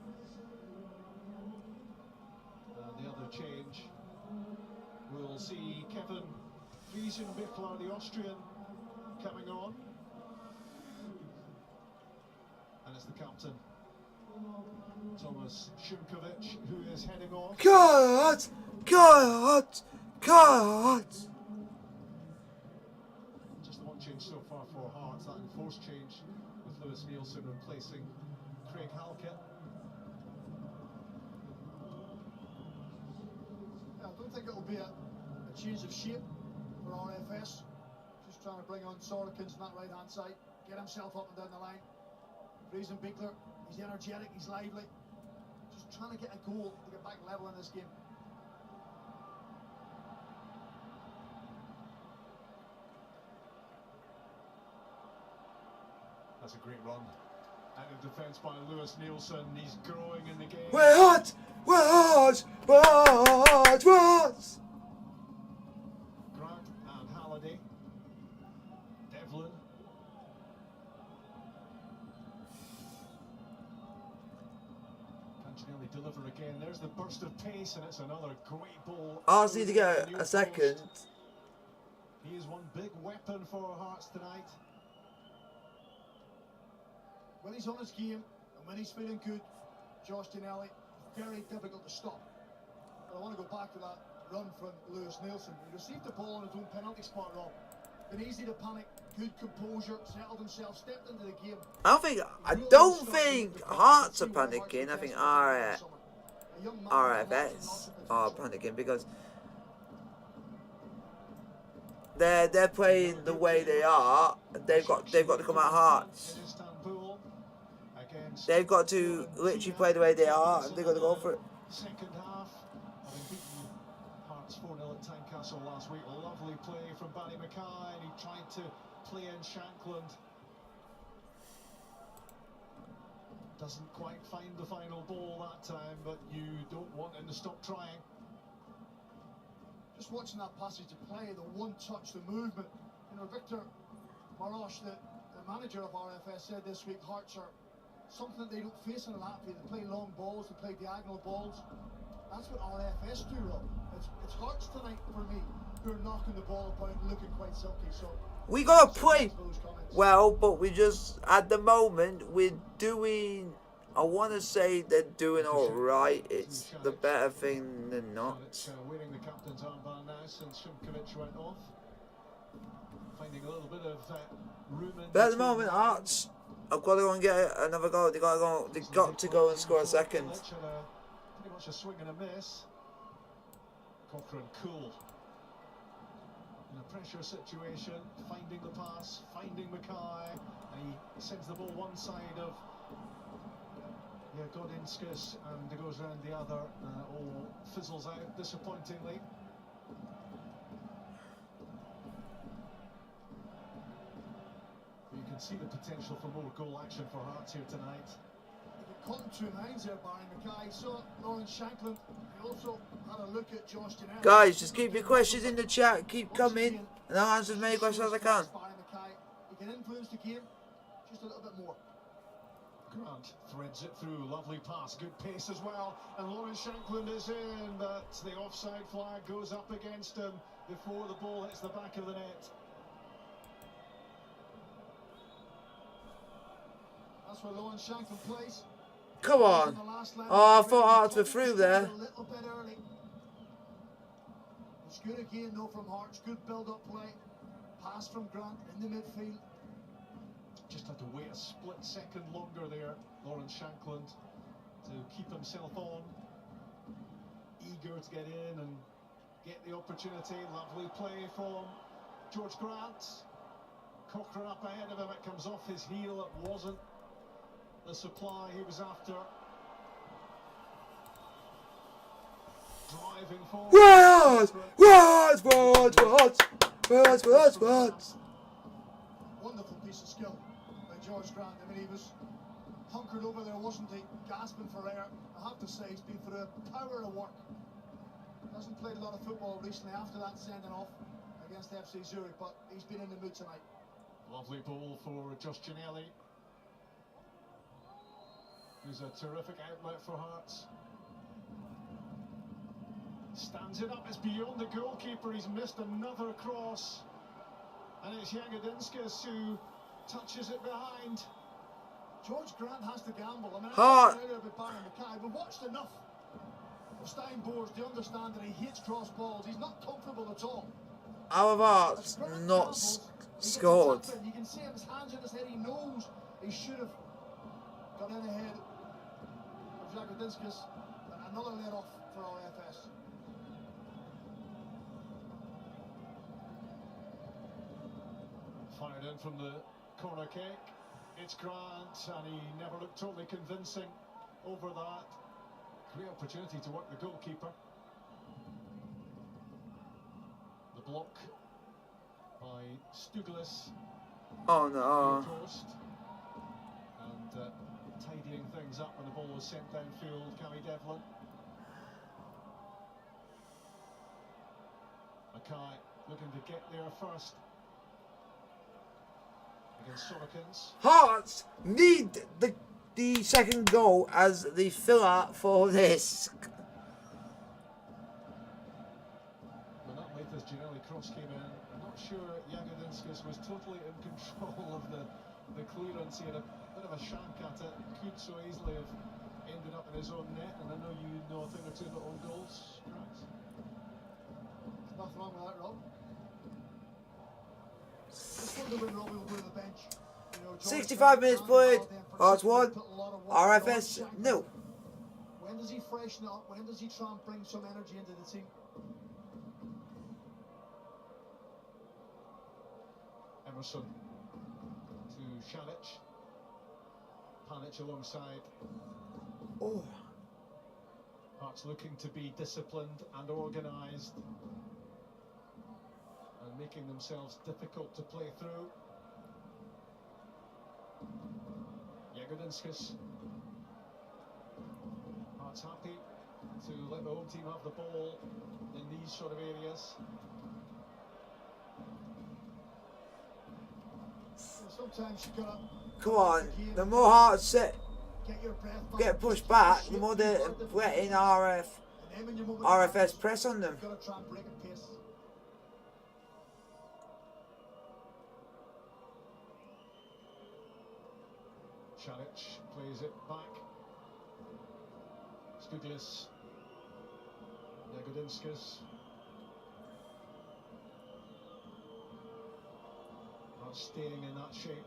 And the other change, we'll see Kevin Friesenbichler, the Austrian, coming on. And it's the captain, Thomas Šimković, who is heading off. Cut! Cut! Cut! Just the one change so far for Hearts, that enforced change with Lewis Nielsen replacing Craig Halkett. I don't think it'll be a change of shape for RFS. Just trying to bring on Sorokins on that right hand side, get himself up and down the line. Friesenbichler, he's energetic, he's lively. Just trying to get a goal to get back level in this game. That's a great run. Out of defence by Lewis Nielsen. He's growing in the game. We're hot! We're hot! We're hot! We're hot! Grant and Halliday. Devlin. Cantonelli deliver again. There's the burst of pace, and it's another great ball. Hearts need to get a second. He is one big weapon for Hearts tonight. When he's on his game and when he's feeling good, Josh Dinelli, very difficult to stop. But I want to go back to that run from Lewis Nielsen. He received the ball on his own penalty spot, Rob. Been easy to panic, good composure, settled himself, stepped into the game. I don't think Hearts are panicking. I think RFS are panicking because they're playing the way they are. They've got to come out Hearts. They've got to literally play the way they are, and they've got to go for it. Second half, having beaten Hearts 4-0 at Tynecastle last week. A lovely play from Barry Mackay, and he tried to play in Shankland. Doesn't quite find the final ball that time, but you don't want him to stop trying. Just watching that passage of play, the one touch, the movement. You know, Victor Marosh, the manager of RFS, said this week Hearts are something that they don't face in Latvia. They play long balls, they play diagonal balls. That's what RFS do, Rob. It's Hearts tonight for me, who are knocking the ball about and looking quite silky. So we gotta play well, but we just at the moment we're doing. I want to say they're doing all right. It's the better thing than not. Wearing the captain's armband now since Šimković went off. Finding a little bit of room in. But at the moment, Hearts. I've got to go and get another goal. They've got to go and score a second. Pretty much a swing and a miss. Cochrane cool. In a pressure situation, finding the pass, finding Mackay, and he sends the ball one side of Godinskis and it goes around the other. All fizzles out disappointingly. You can see the potential for more goal action for Hearts here tonight. He caught him 2 lines there, Barry Mackay. Saw Lawrence Shankland. He also had a look at Josh Dinelli. Guys, just keep your questions in the chat. Keep coming, and I'll answer as many questions as I can. Barry Mackay, he can influence the game just a little bit more. Grant threads it through, lovely pass, good pace as well, and Lawrence Shankland is in, but the offside flag goes up against him before the ball hits the back of the net. That's where Lawrence Shankland plays. Come on. Oh, I thought Hearts were through there. A little bit early. It's good again though from Hearts, good build-up play. Pass from Grant in the midfield. Just had to wait a split second longer there, Lawrence Shankland, to keep himself on. Eager to get in and get the opportunity. Lovely play from George Grant. Cochrane up ahead of him, it comes off his heel. It wasn't the supply he was after. Driving forward. Wonderful piece of skill by George Grant. I mean, he was hunkered over there, wasn't he? Gasping for air. I have to say, he's been through a power of work. Hasn't played a lot of football recently after that sending off against FC Zurich, but he's been in the mood tonight. Lovely ball for Josh Ginnelly, who's a terrific outlet for Hearts. Stands it up, it's beyond the goalkeeper, he's missed another cross. And it's Jagodinskis who touches it behind. George Grant has to gamble. I mean, Hart. earlier about Barry Mackay. We've watched enough of Stein Boers to understand that he hates cross balls. He's not comfortable at all. Our Hearts not scored. You can see him, his hands in his head. He knows he should have got in ahead of Jagodinskis. Another let off for RFS. Fired in from the corner kick. It's Grant, and he never looked totally convincing over that. Great opportunity to work the goalkeeper. The block by Stuglis. Oh no. Post. And tidying things up when the ball was sent downfield, Cammy Devlin. Mackay looking to get there first. Against Sorokins. Hearts need the second goal as the filler for this. When that latest Ginnelly cross came in, I'm not sure Jagodinskis was totally in control of the clearance. He had a bit of a shank at it, could so easily have ended up in his own net, and I know you know a thing or two about own goals, Grant. There's nothing wrong with that, Rob. This one to win, Robbie will go to the bench. You know, George 65 minutes played. Hearts 1, put a lot of work. RFS George Shankland, 0. When does he freshen up? When does he try and bring some energy into the team? Emerson to Šanić. Panic alongside. Oh. Hearts looking to be disciplined and organised. And making themselves difficult to play through. Jagodinskis. Hearts happy to let the home team have the ball in these sort of areas. Sometimes you gotta Come on. The more Hearts get your breath back. get pushed back, the more they're letting RFS press on them. You've got to try and break a pace. Šanić plays it back. Stuglis. Jagodinskis. Not staying in that shape.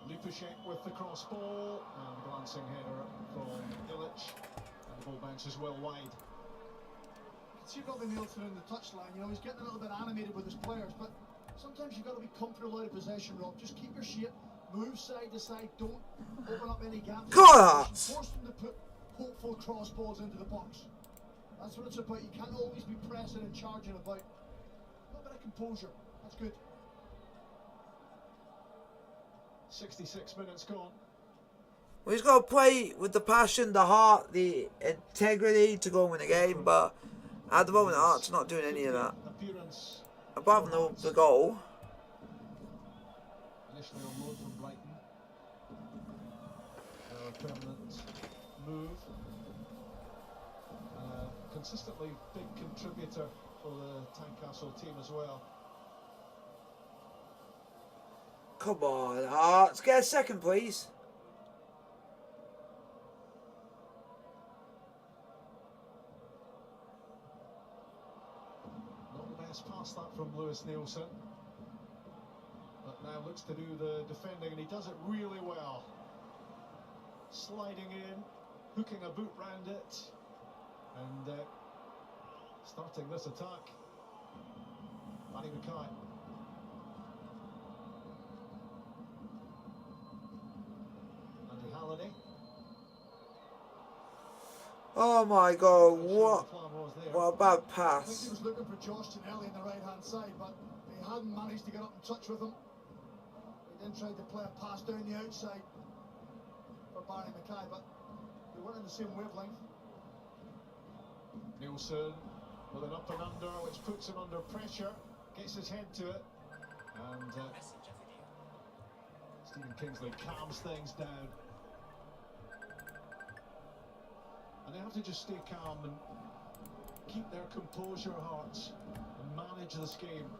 Lipusek with the cross ball and the glancing header from Ilic. And the ball bounces well wide. You can see Robbie Nielsen in the touchline. You know, he's getting a little bit animated with his players, but sometimes you've got to be comfortable out of possession, Rob. Just keep your shape. Move side to side, don't open up any gaps. God! Force them to put hopeful cross balls into the box. That's what it's about. You can't always be pressing and charging about. A little bit of composure. That's good. 66 minutes gone. We just got to play with the passion, the heart, the integrity to go and win the game, but at the moment Hearts not doing any of that. Appearance Apart from the goal. initially on loan from Brighton. A permanent move. Consistently big contributor for the Tynecastle team as well. Come on, Hearts, get a second, please. Not the best pass that from Lewis Nielsen. But now looks to do the defending, and he does it really well. Sliding in, hooking a boot round it, and starting this attack. Barry Mackay. Andy Halliday. Oh my God, Not sure what the plan was there. a bad I think he pass. was looking for Josh Ginnelly on the right hand side, but he hadn't managed to get up in touch with him. He then tried to play a pass down the outside. Barry Mackay, but they weren't in the same wavelength. Nielsen with an up and under, which puts him under pressure, gets his head to it, and Stephen Kingsley calms things down. And they have to just stay calm and keep their composure, Hearts, and manage this game.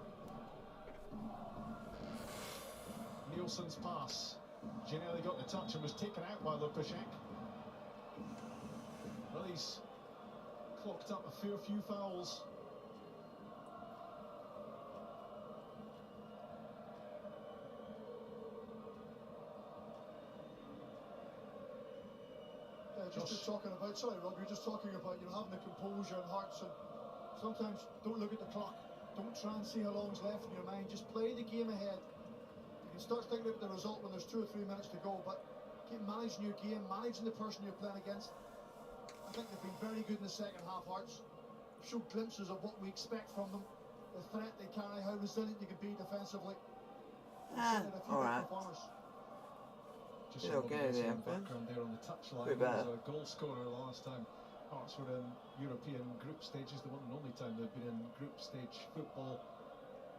Nielsen's pass. Ginelli got the touch and was taken out by Lopusek. Well, he's clocked up a fair few fouls. Just talking about, sorry Rob, you're just talking about, you know, having the composure and Hearts, and sometimes don't look at the clock, don't try and see how long's left in your mind, just play the game ahead. You can start thinking about the result when there's 2 or 3 minutes to go, but keep managing your game, managing the person you're playing against. I think they've been very good in the second half, Hearts. Showed glimpses of what we expect from them, the threat they carry, how resilient they can be defensively. Alright. Just okay there, background there on the touchline. He was a goal scorer last time Hearts were in European group stages, the one and only time they've been in group stage football.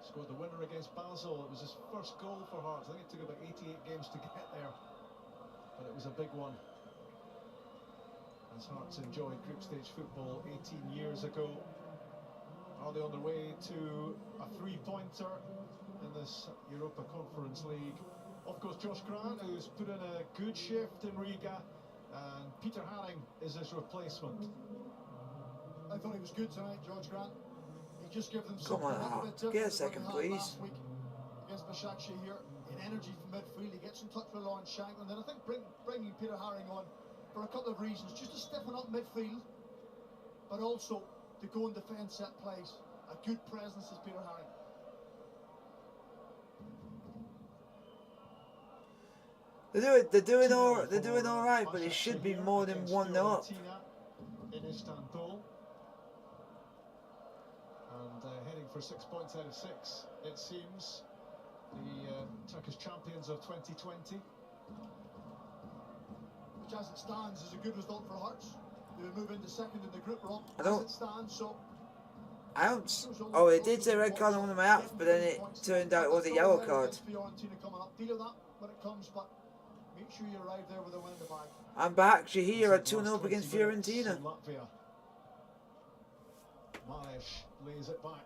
Scored the winner against Basel. It was his first goal for Hearts. I think it took about 88 games to get there, but it was a big one. As Hearts enjoyed group stage football 18 years ago. Are they on their way to a 3-pointer in this Europa Conference League? Of course, Josh Grant, who's put in a good shift in Riga, and Peter Haring is his replacement. I thought he was good tonight, George Grant. He just gave them Come on, get a second, please. Last week against Başakşehir here, in energy from midfield, he gets in touch with Lawrence Shankland. Then I think bringing Peter Haring on for a couple of reasons, just to stiffen up midfield, but also to go and defend set plays. A good presence is Peter Haring. They're doing all right, but it should be more than 1-0 up. In Istanbul, and heading for 6 points out of 6, it seems. The Turkish champions of 2020. Which, as it stands, is a good result for Hearts. They will move into second in the group, Rob. I don't. As it stands, so. Oh, it did say red card on one of my apps, but then it turned out it was a yellow card. Deal with that when it comes, but make sure you arrive there with a win in the bag. I'm back. Shahir at 2-0 up against Fiorentina. Latvia. Marish lays it back.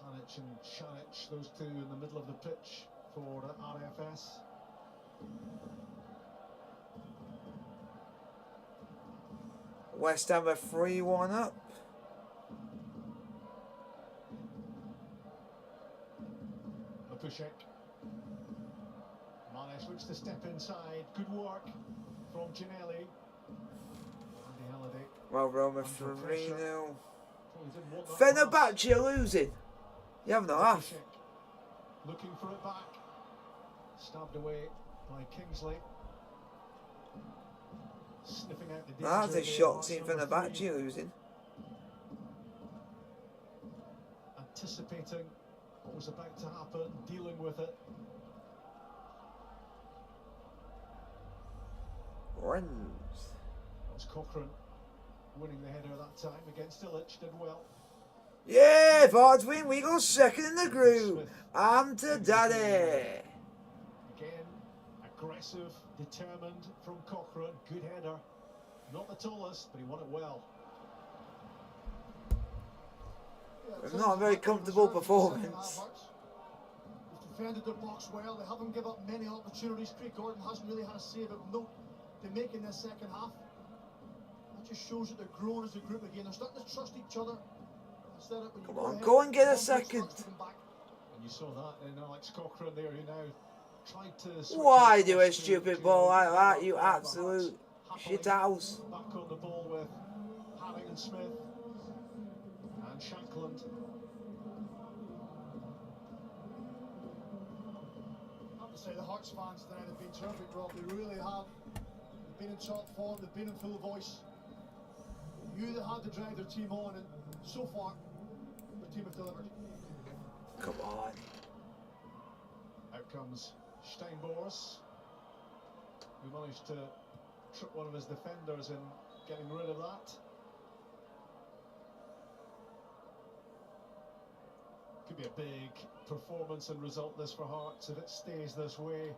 Panic and Šanić, those two in the middle of the pitch for RFS. West Ham are 3-1 up. Lopusek. Marish looks to step inside. Good work from Ginelli. Andy Halliday. Well, Roma 3-0. Fenerbahce are losing. You have no half. Looking for it back. Stabbed away by Kingsley. Sniffing out the danger. That's a shock seeing Fenerbahce losing. Anticipating what was about to happen, dealing with it. Runs. That's Cochrane winning the header that time against Illich, did well. Yeah, if Hearts win, we go second in the group. I'm to daddy. Again, aggressive, determined from Cochrane. Good header. Not the tallest, but he won it well. It's not a very comfortable performance. They've defended their box well. They haven't given up many opportunities. Craig Gordon hasn't really had a save of note to make in this second half. That just shows that they're growing as a group again. They're starting to trust each other. Come on, go and get a second. And you saw that in Alex Cochrane there, who now tried to. Why do a stupid ball like that, you absolute shithouse? Back on the ball with Haring and Smith and Shankland. I have to say the Hearts fans tonight have been terrific, Rob. They really have. They've been in top form. They've been in full voice. They knew they had to drive their team on, and so far, their team have delivered. Come on. Out comes Steinbors, who managed to trip one of his defenders in getting rid of that. Could be a big performance and result this for Hearts if it stays this way.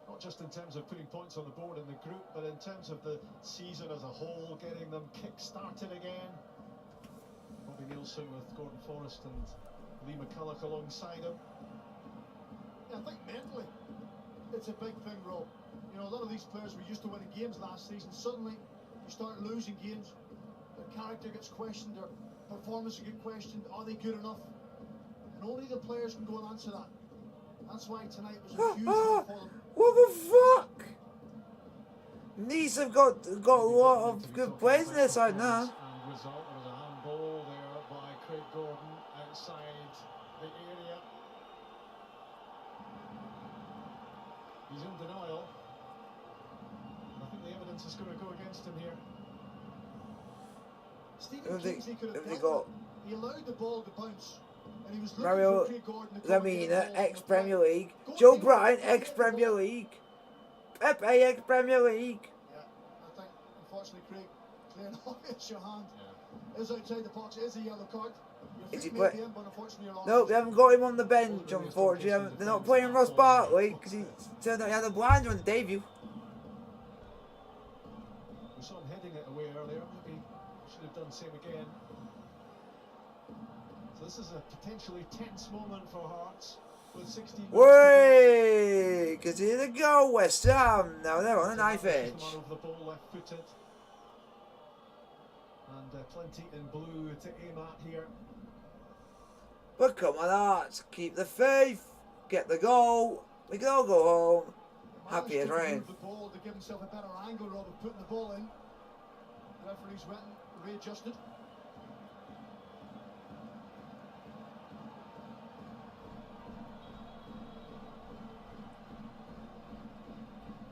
Not just in terms of putting points on the board in the group, but in terms of the season as a whole, getting them kick-started again. Bobby Nielsen with Gordon Forrest and Lee McCulloch alongside him. Yeah, I think mentally it's a big thing, Rob. You know, a lot of these players were used to winning games last season. Suddenly you start losing games, their character gets questioned, their performance gets questioned. Are they good enough? And only the players can go and answer that. That's why tonight was a huge win for them. What the fuck? Nice have got a lot of good players in their side now. And result, there was a handball there by Craig Gordon outside the area. He's in denial. I think the evidence is going to go against him here. Stephen Kingsley could have Have they dealt got with it. He allowed the ball to bounce. And he was looking Mario for Craig Gordon to come and Lamina, get the ball ex-Premier on the League. play. Joe Gordon Bryan, was able to ex-Premier get the ball. League. Pepe, ex-Premier League. Yeah, I think, unfortunately, Craig, clear and obvious, your hand is outside the box. It is a yellow card. Your Is he feet play- may be in, but unfortunately you're No, off. they haven't got him on the bench, unfortunately. They're not playing Ross Barkley because he turned out he had a blinder on the debut. We saw him heading it away earlier. Maybe should have done the same again. So this is a potentially tense moment for Hearts with 16 minutes to go. Way! Because here they go, West Ham. Now they're on a knife edge. Come on over the ball, left-footed. And plenty in blue to aim at here. But come on, Hearts. Keep the faith. Get the goal. We can all go home. Happy as Managed to rain. move the ball to give himself a better angle, Rob, of putting the ball in. The referee's went and readjusted.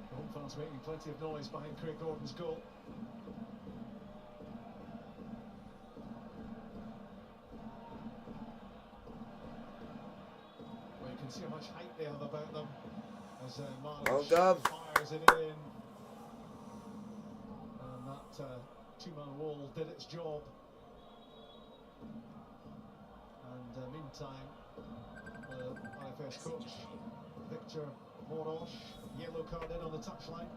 The home fans making plenty of noise behind Craig Gordon's goal. Well, you can see how much height they have about them as Well Marlish done. fires it in. And that two-man wall did its job. And meantime, the RFS coach, Victor Morosh, yellow card in on the touchline.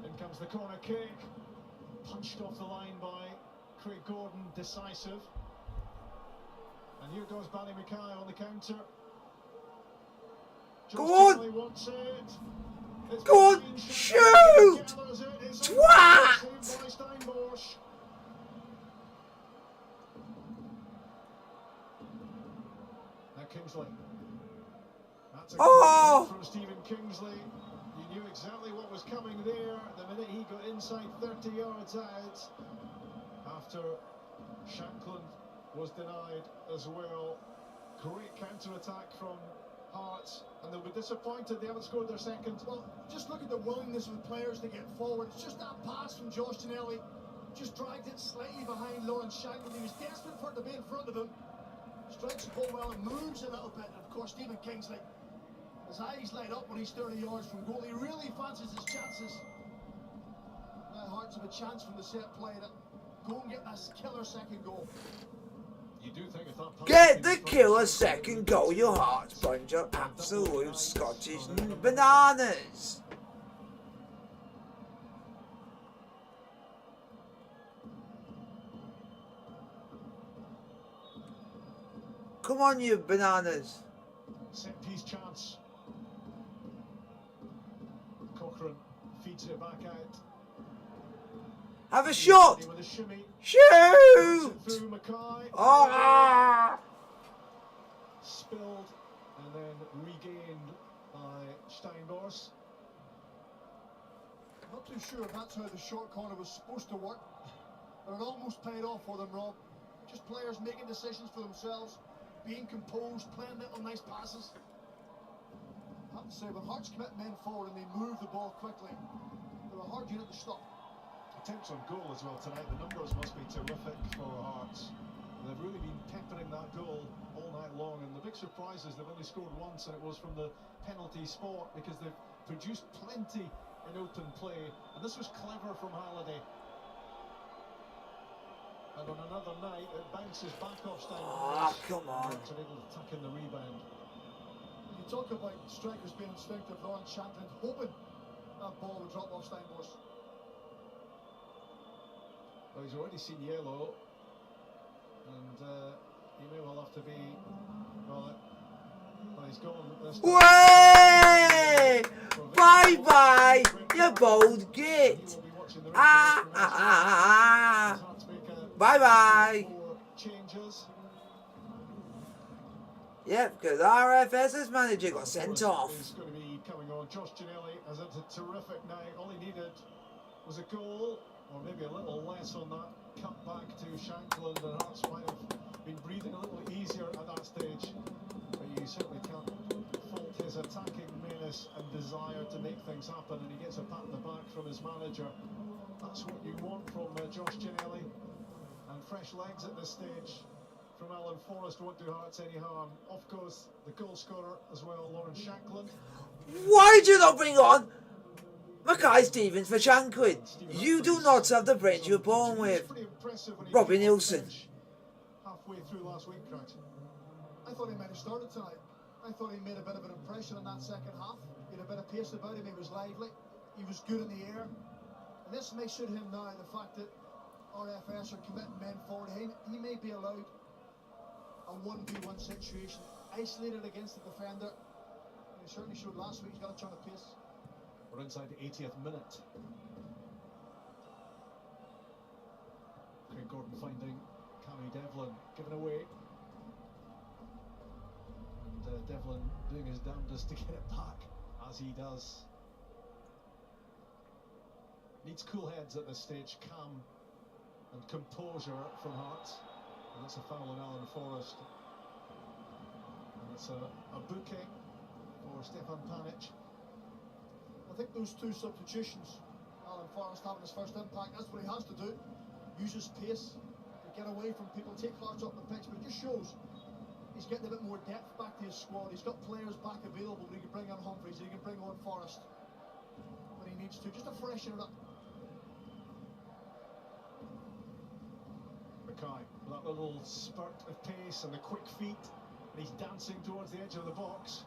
In comes the corner kick, punched off the line by Craig Gordon, decisive. And here goes Barry Mackay on the counter. Go on! Wants it. It's Go on! behind Shoot! gathers it. It's Twat! saved by Steinbors. Now Kingsley. That's a Oh! good from Stephen Kingsley. He knew exactly what was coming there the minute he got inside 30 yards out. After Shanklin was denied as well. Great counter-attack from Hearts, and they'll be disappointed they haven't scored their second. Well, just look at the willingness of the players to get forward. It's just that pass from Josh Tonelli. Just dragged it slightly behind Lawrence Shanklin. He was desperate for it to be in front of him. Strikes the ball well and moves a little bit. And of course, Stephen Kingsley, his eyes light up when he's 30 yards from goal. He really fancies his chances. Now Hearts have a chance from the set play to go and get this killer second goal. You do think if that Get the killer second goal, your Hearts bunch of absolute Scottish bananas. Come on, you bananas. set piece chance. Cochrane feeds it back out. Have a shot. With a shimmy. Shoot. Through Mackay. Ah. Spilled and then regained by Steinbors. Not too sure if that's how the short corner was supposed to work, but it almost paid off for them, Rob. Just players making decisions for themselves, being composed, playing little nice passes. I have to say, when Hearts commit men forward and they move the ball quickly, they're a hard unit to stop. Attempts on goal as well tonight. The numbers must be terrific for Hearts. They've really been peppering that goal all night long, and the big surprise is they've only scored once, and it was from the penalty spot, because they've produced plenty in open play, and this was clever from Halliday. And on another night, it bounces back off Oh, come on. Hearts are able to tuck in the rebound. You talk about strikers being instinctive. Lawrence Shankland hoping that ball would drop off Steinbourst. Well, he's already seen yellow, and he may well have to be. Well, he's gone. Way! Bye bye, you bold git. Bye bye. Changes. Yep, because RFS's manager got sent off. He's going to be coming on. Josh Ginnelly has had a terrific night. All he needed was a goal, or maybe a little less on that cut back to Shankland, and Hearts might have been breathing a little easier at that stage. But you certainly can't fault his attacking menace and desire to make things happen, and he gets a pat on the back from his manager. That's what you want from Josh Ginnelly, and fresh legs at this stage from Alan Forrest won't do Hearts any harm. Off goes the goal scorer as well, Lawrence Shankland. Why do you not bring on Mackay Stevens for Shankland? You do not have the brains you were born with. Robbie Nielsen. Halfway through last week, Craig. I thought he might have started tonight. I thought he made a bit of an impression in that second half. He had a bit of pace about him, he was lively, he was good in the air. And this may suit him now, the fact that RFS are committing men forward. He may be allowed a 1v1 situation, isolated against the defender. He certainly showed last week he's got a ton of pace. We're inside the 80th minute. Craig Gordon finding Cammy Devlin given away. And Devlin doing his damnedest to get it back, as he does. Needs cool heads at this stage, calm and composure from Hearts. And that's a foul on Alan Forrest. And it's a booking for Stefan Panic. I think those two substitutions, Alan Forrest having his first impact, that's what he has to do. Use his pace to get away from people, take Hearts up the pitch, but it just shows he's getting a bit more depth back to his squad. He's got players back available, but he can bring on Humphreys, he can bring on Forrest when he needs to, just to freshen it up. Mackay, with that little spurt of pace and the quick feet, and he's dancing towards the edge of the box.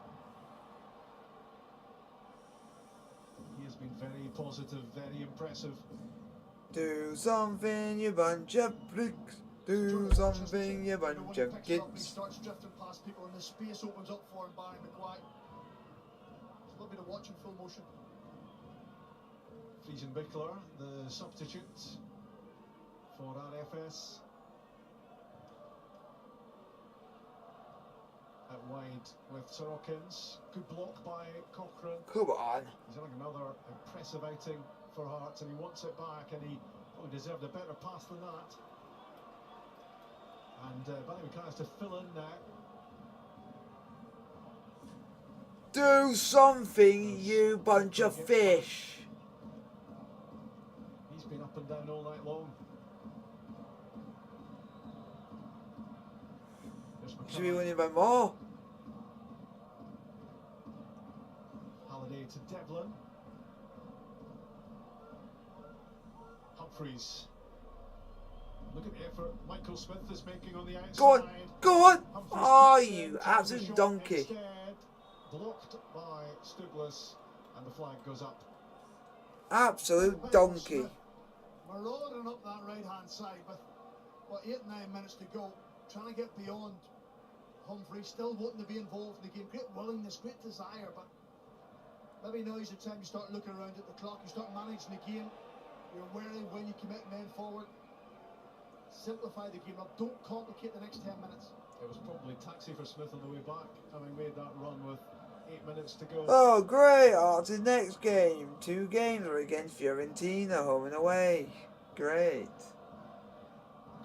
He has been very positive, very impressive. Do something, you bunch of pricks. Do something, you bunch of He kids. starts drifting past people and the space opens up for him, Barry McGuire. It's a little bit of watching full motion. Friesen Bickler, the substitute for RFS. Out wide with Sorokins. Good block by Cochrane. Come on. He's having another impressive outing for Hearts, and he wants it back, and he probably deserved a better pass than that. And Barry McKay has to fill in now. Do something, you bunch of fish. He's been up and down all night long. Should be winning by more. Halliday to Devlin. Humphreys. Look at the effort Michael Smith is making on the outside. Go on, go on. Humphreys Oh, kicks you in, takes absolute the shot donkey. instead. Blocked by Stuglis, and the flag goes up. Absolute donkey. Marauding up that right hand side with what 8-9 minutes to go, trying to get beyond Humphrey, still wanting to be involved in the game. Great willingness, great desire, but maybe now is the time you start looking around at the clock, you start managing the game. You're wary when you commit men forward. Simplify the game up, don't complicate the next 10 minutes. It was probably taxi for Smith on the way back, having made that run with 8 minutes to go. Oh, great. Hearts' next game. 2 games are against Fiorentina, home and away. Great.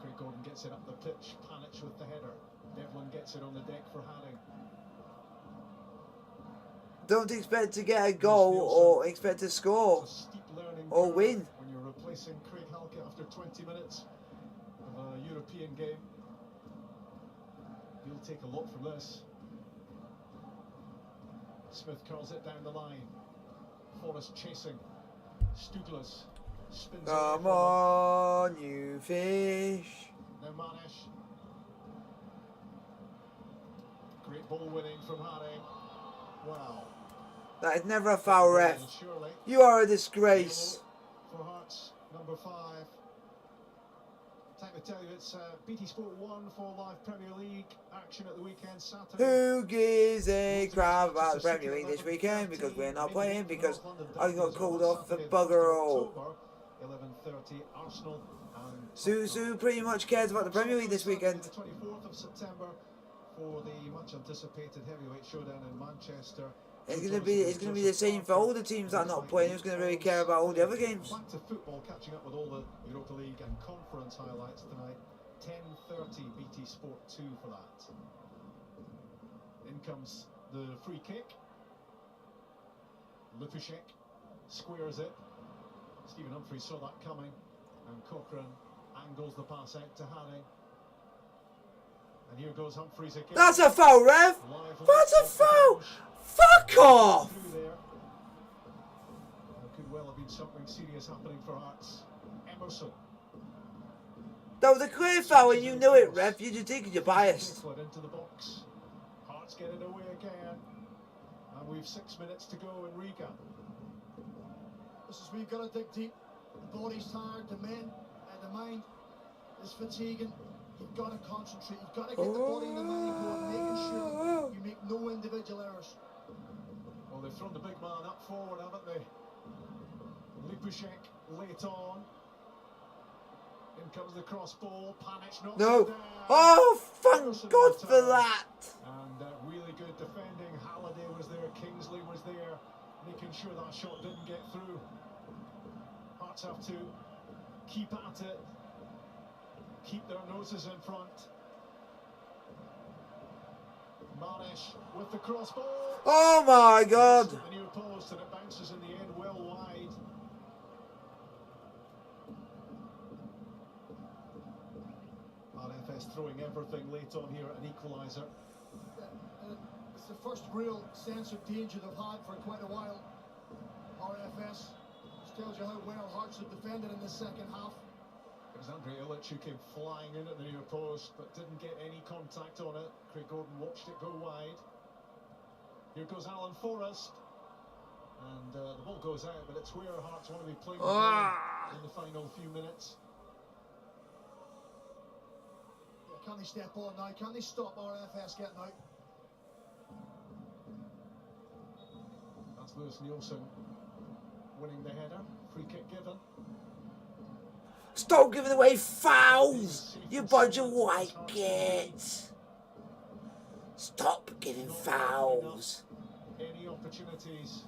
Craig Gordon gets it up the pitch, Panic with the header. Devlin gets it on the deck for Hadding. Don't expect to get a goal or expect to score It's a steep learning or curve win. when you're replacing Craig Halkett after 20 minutes of a European game. He'll take a lot from this. Smith curls it down the line. Forrest chasing. Stuglas spins Come on, you fish. Now Manish. Great ball winning from Haring. Wow. That is never a foul, ref. Surely. You are a disgrace. For Hearts, number 5. Time to tell you it's BT Sport 1 for live Premier League action at the weekend Saturday. Who gives a crap about the Premier League this weekend? Because we're not playing, because I got called off for bugger all. 11:30 Arsenal and Suzu pretty much cares about the Premier League this weekend. The 24th of September for the much anticipated heavyweight showdown in Manchester. It's gonna be the same for all the teams that are not playing. Who's gonna really care about all the other games? Back to football, catching up with all the Europa League and Conference highlights tonight. 10:30 BT Sport 2 for that. In comes the free kick. Lupusek squares it. Stephen Humphries saw that coming, and Cochrane angles the pass out to Haring. And here goes Humphries again. That's a foul, ref. That's a foul. Fuck off. There could well have been something serious happening for Hearts. Emerson. That was a clear foul, and you knew it, ref. You just think you're biased. Into the box. Hearts get it away again, and we've 6 minutes to go in Riga. This is where you've got to dig deep. The body's tired, the men and the mind is fatiguing. You've got to concentrate. You've got to get the body and the mind going, making sure you make no individual errors. Well, they've thrown the big man up forward, haven't they? Lipusek late on. In comes the cross ball. Panic not No. down. Oh, thank God for that. And really good defending. Halliday was there. Kingsley was there, making sure that shot didn't get through. Hearts have to keep at it. Keep their noses in front. Manish with the cross ball. Oh my God. The near post, and it bounces in the end well wide. RFS throwing everything late on here, an equaliser. It's the first real sense of danger they've had for quite a while. RFS, which tells you how well Hearts have defended in the second half. It was Andre Illich who came flying in at the near post, but didn't get any contact on it. Craig Gordon watched it go wide. Here goes Alan Forrest. And the ball goes out, but it's where Hearts want to be playing in the final few minutes. Yeah, can they step on now? Can they stop RFS getting out? That's Lewis Nielsen winning the header. Free kick given. Stop giving away fouls, you bunch of white kids. Stop giving fouls. Any opportunities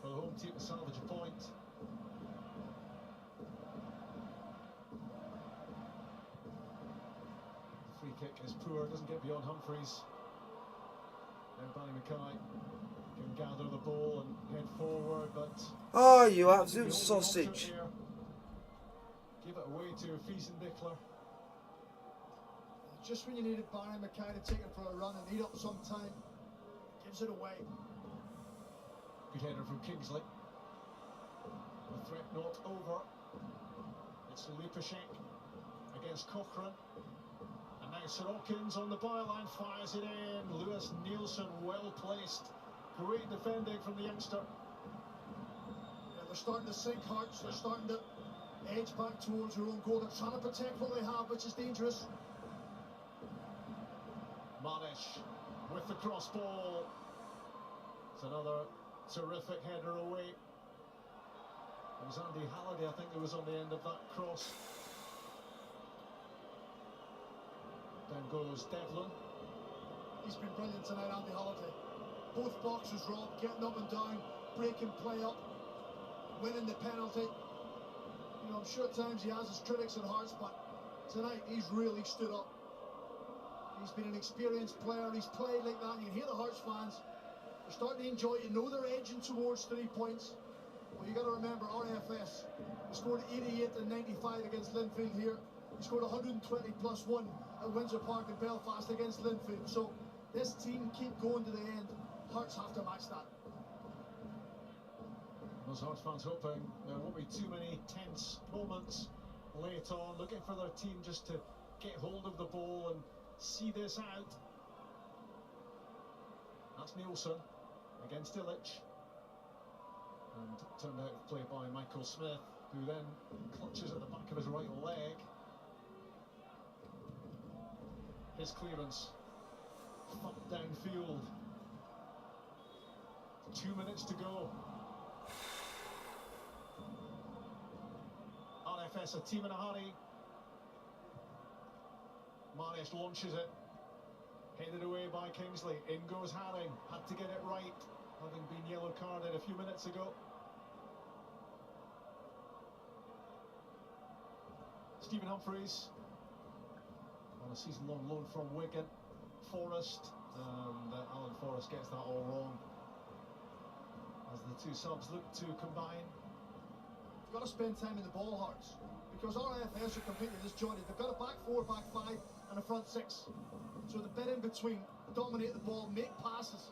for the home team to salvage a point. The free kick is poor, doesn't get beyond Humphries. Now Barry Mackay can gather the ball and head forward, but Oh, you absolute sausage. Give it away to Fiesenbichler. Just when you needed Barry Mackay to take it for a run and eat up some time, gives it away. Good header from Kingsley. The threat not over. It's Lupusek against Cochrane. And now Sorokins on the byline fires it in. Lewis Nielsen well placed. Great defending from the youngster. Yeah, they're starting to sink Hearts. They're starting to edge back towards their own goal. They're trying to protect what they have, which is dangerous. Manish with the cross ball. It's another terrific header away. It was Andy Halliday, I think, who was on the end of that cross. Then goes Devlin. He's been brilliant tonight, Andy Halliday. Both boxes robbed, getting up and down, breaking play up, winning the penalty. You know, I'm sure at times he has his critics and Hearts, but tonight he's really stood up. He's been an experienced player, he's played like that, and you can hear the Hearts fans. They're starting to enjoy it, you know they're edging towards 3 points. Well, you got to remember, RFS, he scored 88 and 95 against Linfield here. He scored 120 plus 1 at Windsor Park in Belfast against Linfield. So this team keep going to the end. Hearts have to match that. Those Hearts fans hoping there won't be too many tense moments late on, looking for their team just to get hold of the ball and see this out. That's Nielsen against Illich, and turned out of play by Michael Smith, who then clutches at the back of his right leg. His clearance thumped downfield. 2 minutes to go. RFS a team in a hurry. Marish launches it. Headed away by Kingsley. In goes Haring. Had to get it right, having been yellow carded a few minutes ago. Stephen Humphreys on a season-long loan from Wigan. Forrest, and Alan Forrest gets that all wrong as the two subs look to combine. You've got to spend time in the ball, Hearts, because RFS are completely disjointed. They've got a back four, back five, and a front six. So the bit in between, dominate the ball, make passes.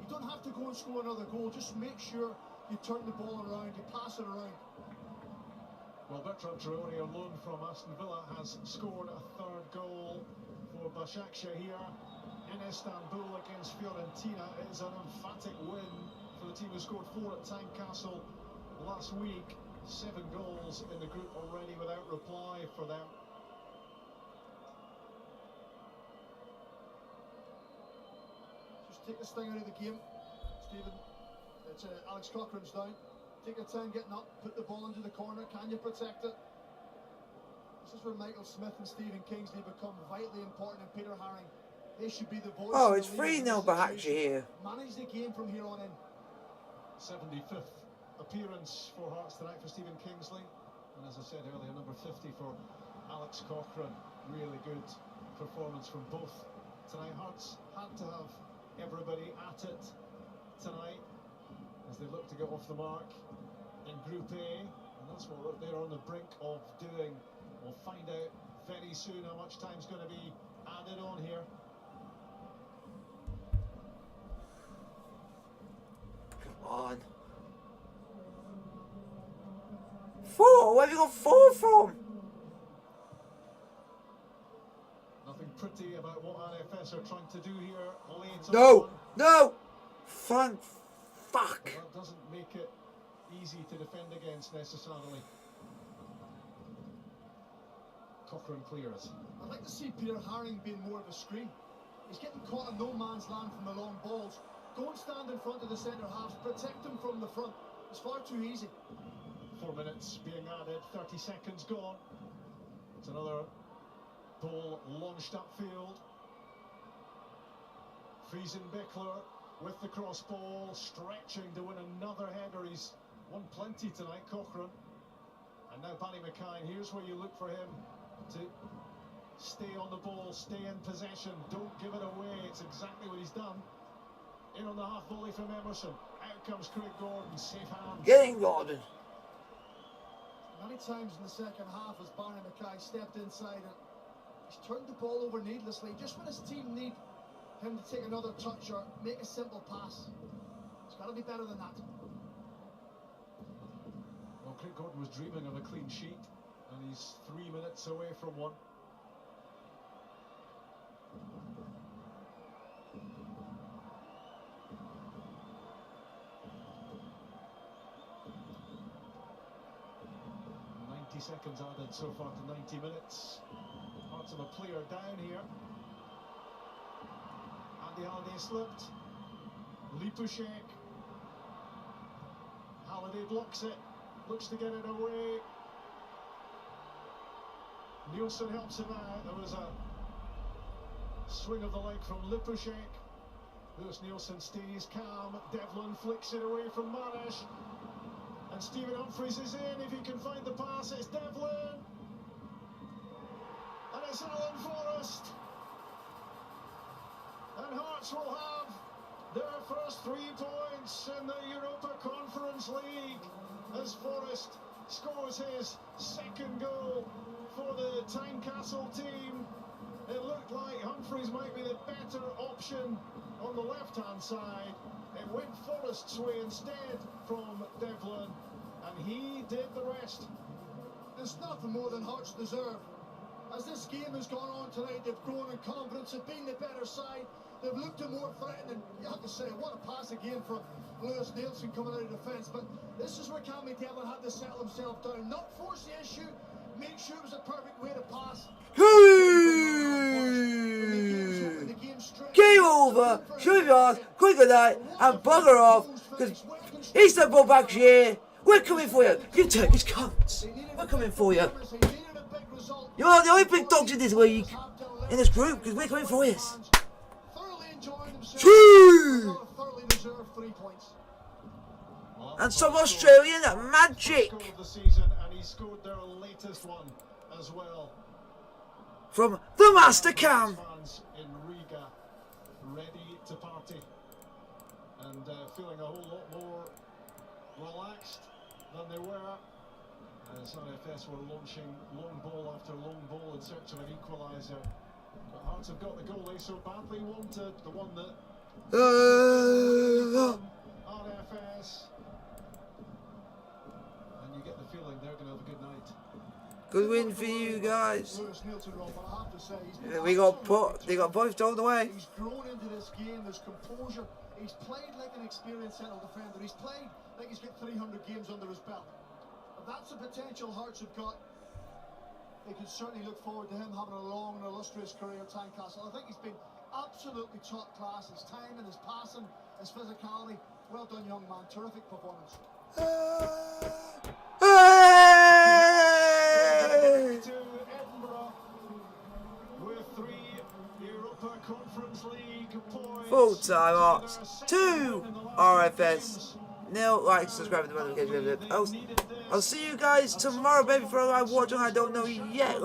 You don't have to go and score another goal. Just make sure you turn the ball around, you pass it around. Well, Bertrand Traore, on loan from Aston Villa, has scored a third goal for Başakşehir in Istanbul against Fiorentina. It is an emphatic win for the team who scored 4 at Tynecastle last week. 7 goals in the group already without reply for them. Just take this thing out of the game, Stephen. It's Alex Cochrane's down. Take your time getting up, put the ball into the corner. Can you protect it? This is where Michael Smith and Stephen Kingsley become vitally important, and Peter Haring. They should be the voice. Oh, it's 3-0 Başakşehir. Manage the game from here on in. 75th appearance for Hearts tonight for Stephen Kingsley, and as I said earlier, number 50 for Alex Cochrane. Really good performance from both tonight. Hearts had to have everybody at it tonight as they look to get off the mark in Group A, and that's what they're on the brink of doing. We'll find out very soon how much time's going to be added on here. Come on. 4? Where have you got 4 from? Nothing pretty about what RFS are trying to do here later No! on. No! Fuck! But that doesn't make it easy to defend against necessarily. Cochrane clears. I'd like to see Peter Haring being more of a screen. He's getting caught in no man's land from the long balls. Go and stand in front of the centre halves, protect him from the front. It's far too easy. 4 minutes being added, 30 seconds gone. It's another ball launched upfield. Friesenbeckler with the cross ball, stretching to win another header. He's won plenty tonight, Cochrane. And now Barry McKine, here's where you look for him to stay on the ball, stay in possession, don't give it away. It's exactly what he's done. In on the half volley from Emerson. Out comes Craig Gordon, safe hand. Get in, Gordon. Many times in the second half as Barry Mackay stepped inside and he's turned the ball over needlessly. Just when his team need him to take another touch or make a simple pass. It's got to be better than that. Well, Craig Gordon was dreaming of a clean sheet, and he's 3 minutes away from one. Seconds added so far to 90 minutes. Hearts of a player down here. Andy Halliday slipped. Lipušek. Halliday blocks it. Looks to get it away. Nielsen helps him out. There was a swing of the leg from Lipušek. Lewis Nielsen stays calm. Devlin flicks it away from Marish. And Stephen Humphreys is in. If he can find the pass, it's Devlin. And it's Alan Forrest. And Hearts will have their first 3 points in the Europa Conference League as Forrest scores his second goal for the Tynecastle team. It looked like Humphreys might be the better option on the left-hand side. It went Forrest's way instead from Devlin, and he did the rest. There's nothing more than Hearts deserve. As this game has gone on tonight, they've grown in confidence, they've been the better side, they've looked more threatening. You have to say, what a pass again from Lewis Nielsen coming out of defence. But this is where Cammy Devlin had to settle himself down, not force the issue, make sure it was a perfect way to pass. Game over, show your ass, quick good night, and bugger off, because he's the ball back here. We're coming for you, you Turkish cunts. We're coming for you. You're the only big dogs in this league, in this group, because we're coming for you. And some Australian magic from the Master Cam. In Riga, ready to party and feeling a whole lot more relaxed than they were. As RFS were launching long ball after long ball in search of an equaliser. But Hearts have got the goal they so badly wanted, the one that RFS. And you get the feeling they're going to have a good night. Good win for you guys. They got both told away. He's grown into this game, there's composure. He's played like an experienced central defender. He's played like he's got 300 games under his belt. If that's the potential Hearts have got, they can certainly look forward to him having a long and illustrious career at Tynecastle. I think he's been absolutely top class. His timing, his passing, his physicality. Well done, young man. Terrific performance. To Edinburgh with 3 Europa Conference League points. Full-time Hearts, 2 RFS, 0. Like, subscribe to the notification. I'll see you guys tomorrow, baby, for a live watch, and I don't know yet.